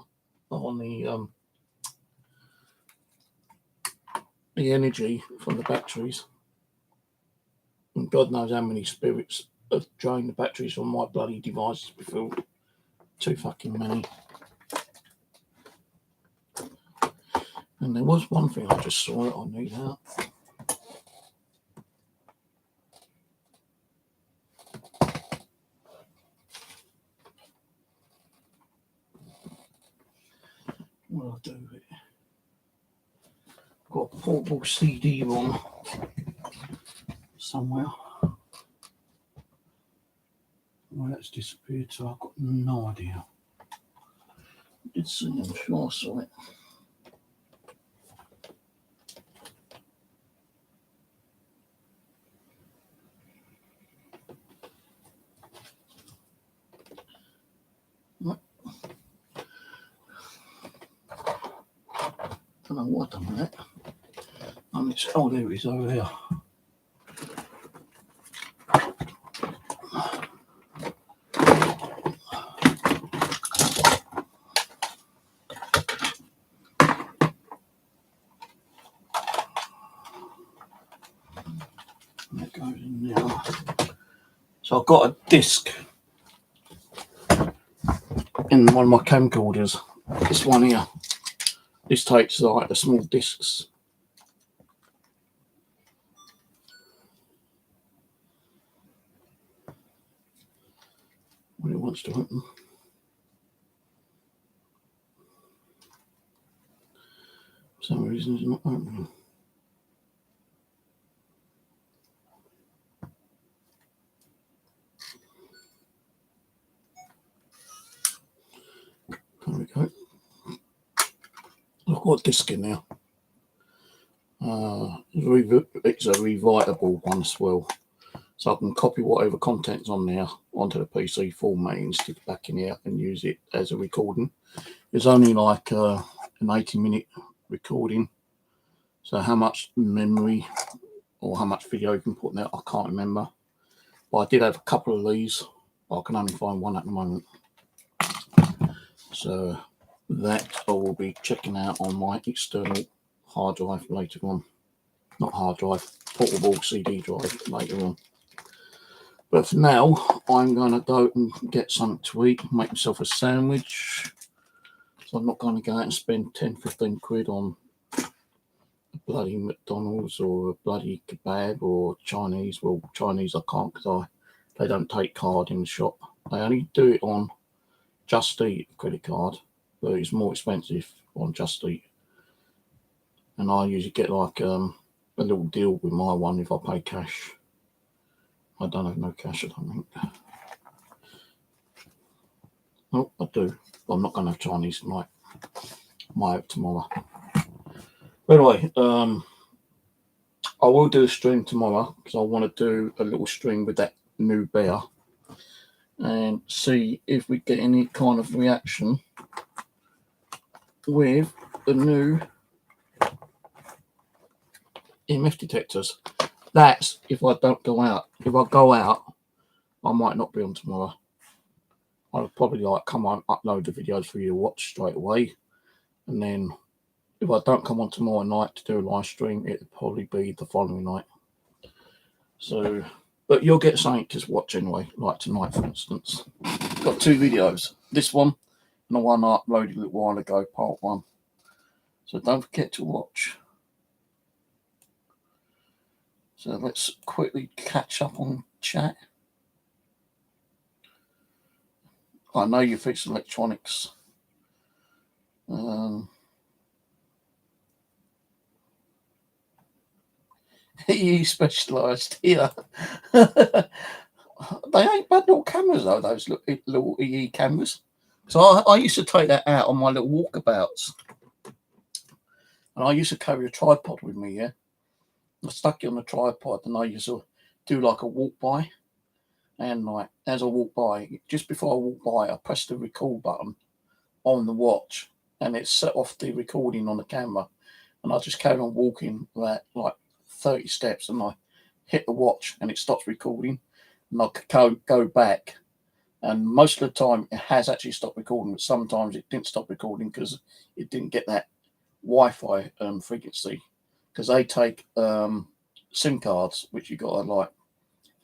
on the energy from the batteries. And God knows how many spirits have drained the batteries from my bloody devices before. Too fucking many. And there was one thing I just saw that I need out. What I'll do with it? Got a portable CD-ROM somewhere. Well, that's disappeared, so I've got no idea. I did see, I'm sure I saw it. Don't know what I've done with it. Oh, there it is over there. That goes in there. So I've got a disc in one of my camcorders. This one here. This takes like the small discs. When it wants to open. For some reason it's not opening. There we go. Look got a disc in there. It's a rewritable one as well, so I can copy whatever content's on there onto the PC format and stick it back in here and use it as a recording. It's only like an 80-minute recording, so how much memory or how much video you can put in there, I can't remember. But I did have a couple of these, but I can only find one at the moment. So that I will be checking out on my external hard drive later on. Not hard drive, portable CD drive later on. But for now, I'm going to go and get something to eat, make myself a sandwich. So I'm not going to go out and spend 10-15 quid on a bloody McDonald's or a bloody kebab or Chinese. Well, Chinese I can't because they don't take card in the shop. They only do it on Just Eat credit card, but it's more expensive on Just Eat. And I usually get like a little deal with my one if I pay cash. I don't have no cash, I don't think. Oh, I do. But I'm not going to have Chinese tonight. Might have tomorrow. But anyway, I will do a stream tomorrow because I want to do a little stream with that new bear and see if we get any kind of reaction with the new EMF detectors. That's if I don't go out. If I go out, I might not be on tomorrow. I'll probably like come on, upload the videos for you to watch straight away, and then if I don't come on tomorrow night to do a live stream, it'll probably be the following night. So, but you'll get something to watch anyway, like tonight, for instance. Got two videos. This one and the one I uploaded a little while ago, part 1. So don't forget to watch. So let's quickly catch up on chat. I know you fix electronics. He specialised here. They ain't bad little cameras though, those little EE cameras. So I used to take that out on my little walkabouts. And I used to carry a tripod with me, yeah. I stuck it on the tripod and I used to do like a walk by. And like as I walk by, just before I walk by, I pressed the record button on the watch and it set off the recording on the camera. And I just carried on walking like 30 steps and I hit the watch and it stops recording. And I could go back. And most of the time it has actually stopped recording, but sometimes it didn't stop recording because it didn't get that Wi-Fi frequency. Because they take SIM cards, which you got to like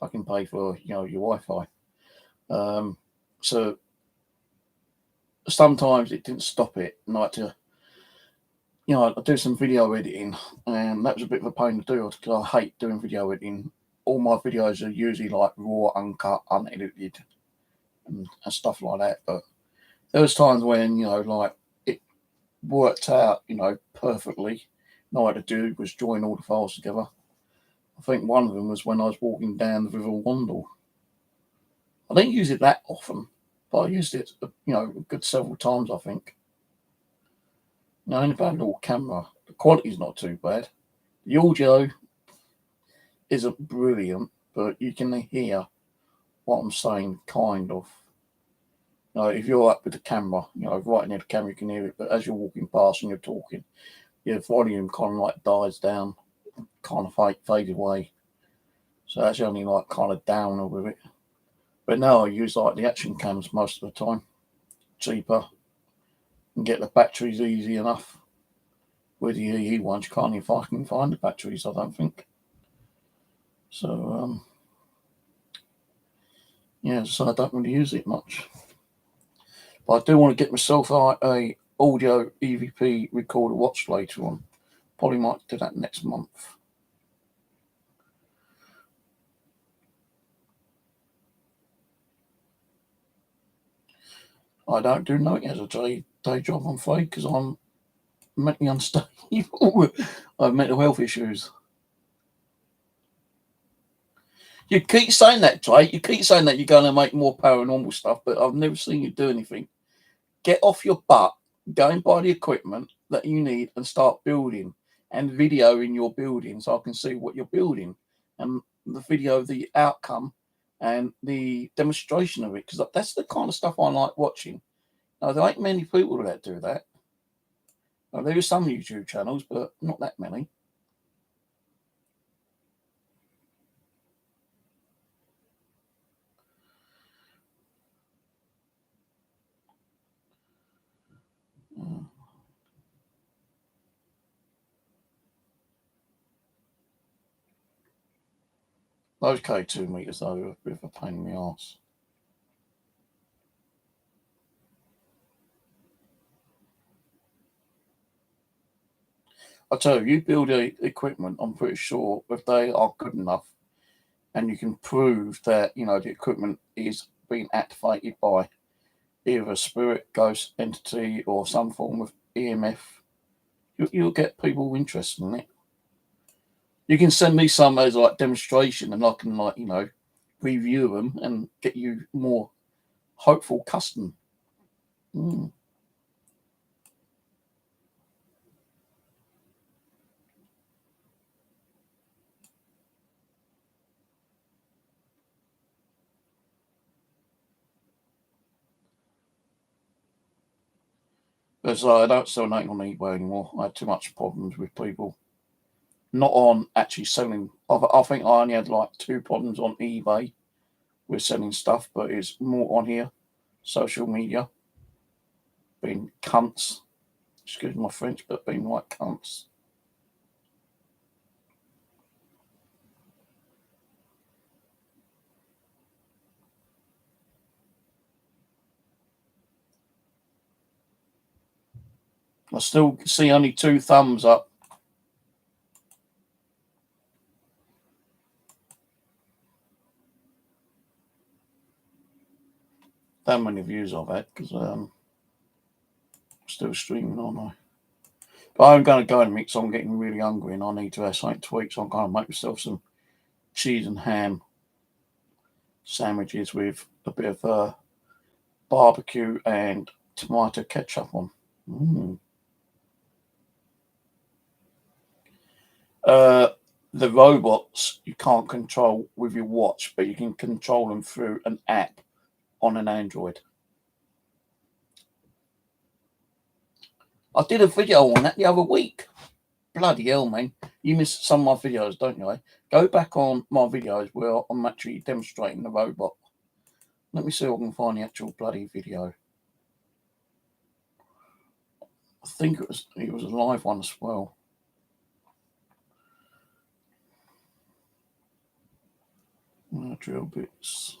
fucking pay for, you know, your Wi-Fi. So sometimes it didn't stop it. And I had to, you know, I do some video editing, and that was a bit of a pain to do because I hate doing video editing. All my videos are usually like raw, uncut, unedited, and stuff like that. But there was times when, you know, like it worked out, you know, perfectly. And all I had to do was join all the files together. I think one of them was when I was walking down the River Wandle. I didn't use it that often, but I used it, you know, a good several times, I think. Now, in a bad little camera, the quality's not too bad. The audio isn't brilliant, but you can hear what I'm saying, kind of. You know, if you're up with the camera, you know, right near the camera, you can hear it, but as you're walking past and you're talking, your volume kind of like dies down, kind of fades away. So that's only like kind of downer with it. But now I use like the action cams most of the time. Cheaper. And get the batteries easy enough. With the EE ones, you can't even fucking find the batteries, I don't think. So, yeah, so I don't really use it much. But I do want to get myself a audio EVP recorder watch later on. Probably might do that next month. I don't do nothing as a day job, I'm afraid, because I'm mentally unstable. I have mental health issues. You keep saying that, Jay. You keep saying that you're going to make more paranormal stuff, but I've never seen you do anything. Get off your butt, go and buy the equipment, that you need and start building, and video in your building so I can see what you're building, and the video of the outcome and the demonstration of it, because that's the kind of stuff I like watching. Now, there ain't many people that do that. Now, there are some YouTube channels, but not that many. Those K2 meters, though, are a bit of a pain in the arse. I tell you, you build equipment, I'm pretty sure if they are good enough and you can prove that, you know, the equipment is being activated by either a spirit, ghost, entity, or some form of EMF, you'll get people interested in it. You can send me some as like demonstration and I can, like, you know, review them and get you more hopeful custom. Because I don't sell nothing on eBay anymore. I had too much problems with people. Not on actually selling. I think I only had like 2 problems on eBay with selling stuff, but it's more on here, social media, being cunts. Excuse my French, but being like cunts. I still see only 2 thumbs up. How many views I've had, because I'm still streaming, aren't I? But I'm going to go and mix. I'm getting really hungry and I need to have something to eat, so I'm going to make myself some cheese and ham sandwiches with a bit of barbecue and tomato ketchup on. The robots you can't control with your watch, but you can control them through an app on an Android. I did a video on that the other week. Bloody hell, man. You miss some of my videos, don't you? Go back on my videos where I'm actually demonstrating the robot. Let me see if I can find the actual bloody video. I think it was a live one as well. Drill bits.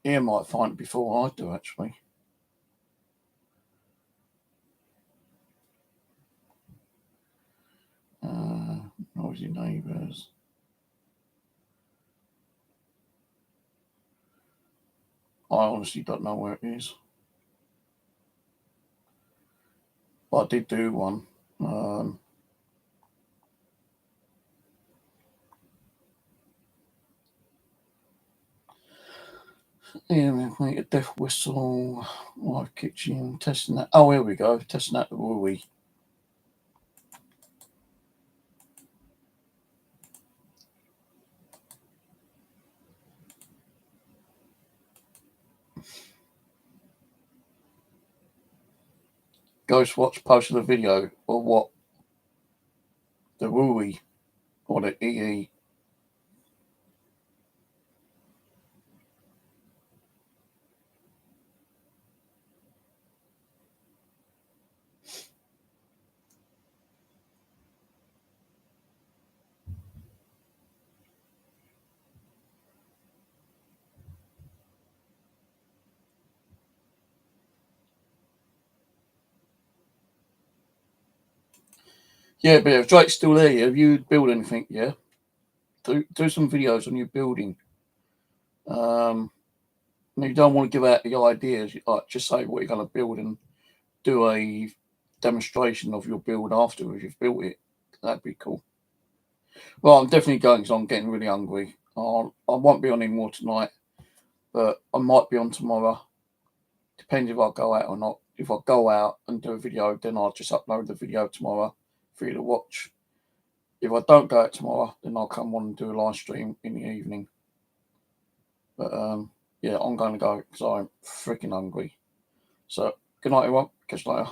Ian might find it before I do, actually. Noisy neighbours. I honestly don't know where it is. But I did do one. Yeah, make a death whistle, live kitchen, testing that. Oh, here we go, testing out the Wooey. Ghostwatch posted a video of what the Wooey or the EE. Yeah, but if Drake's still there, have you build anything? Yeah, do some videos on your building. You don't want to give out the ideas. Like, just say what you're going to build and do a demonstration of your build afterwards you've built it. That'd be cool. Well, I'm definitely going because I'm getting really hungry. I won't be on anymore tonight, but I might be on tomorrow. Depends if I go out or not. if I go out and do a video, then I'll just upload the video tomorrow for you to watch. If I don't go out tomorrow, then I'll come on and do a live stream in the evening. But yeah, I'm going to go because I'm freaking hungry. So good night, everyone. Catch you later.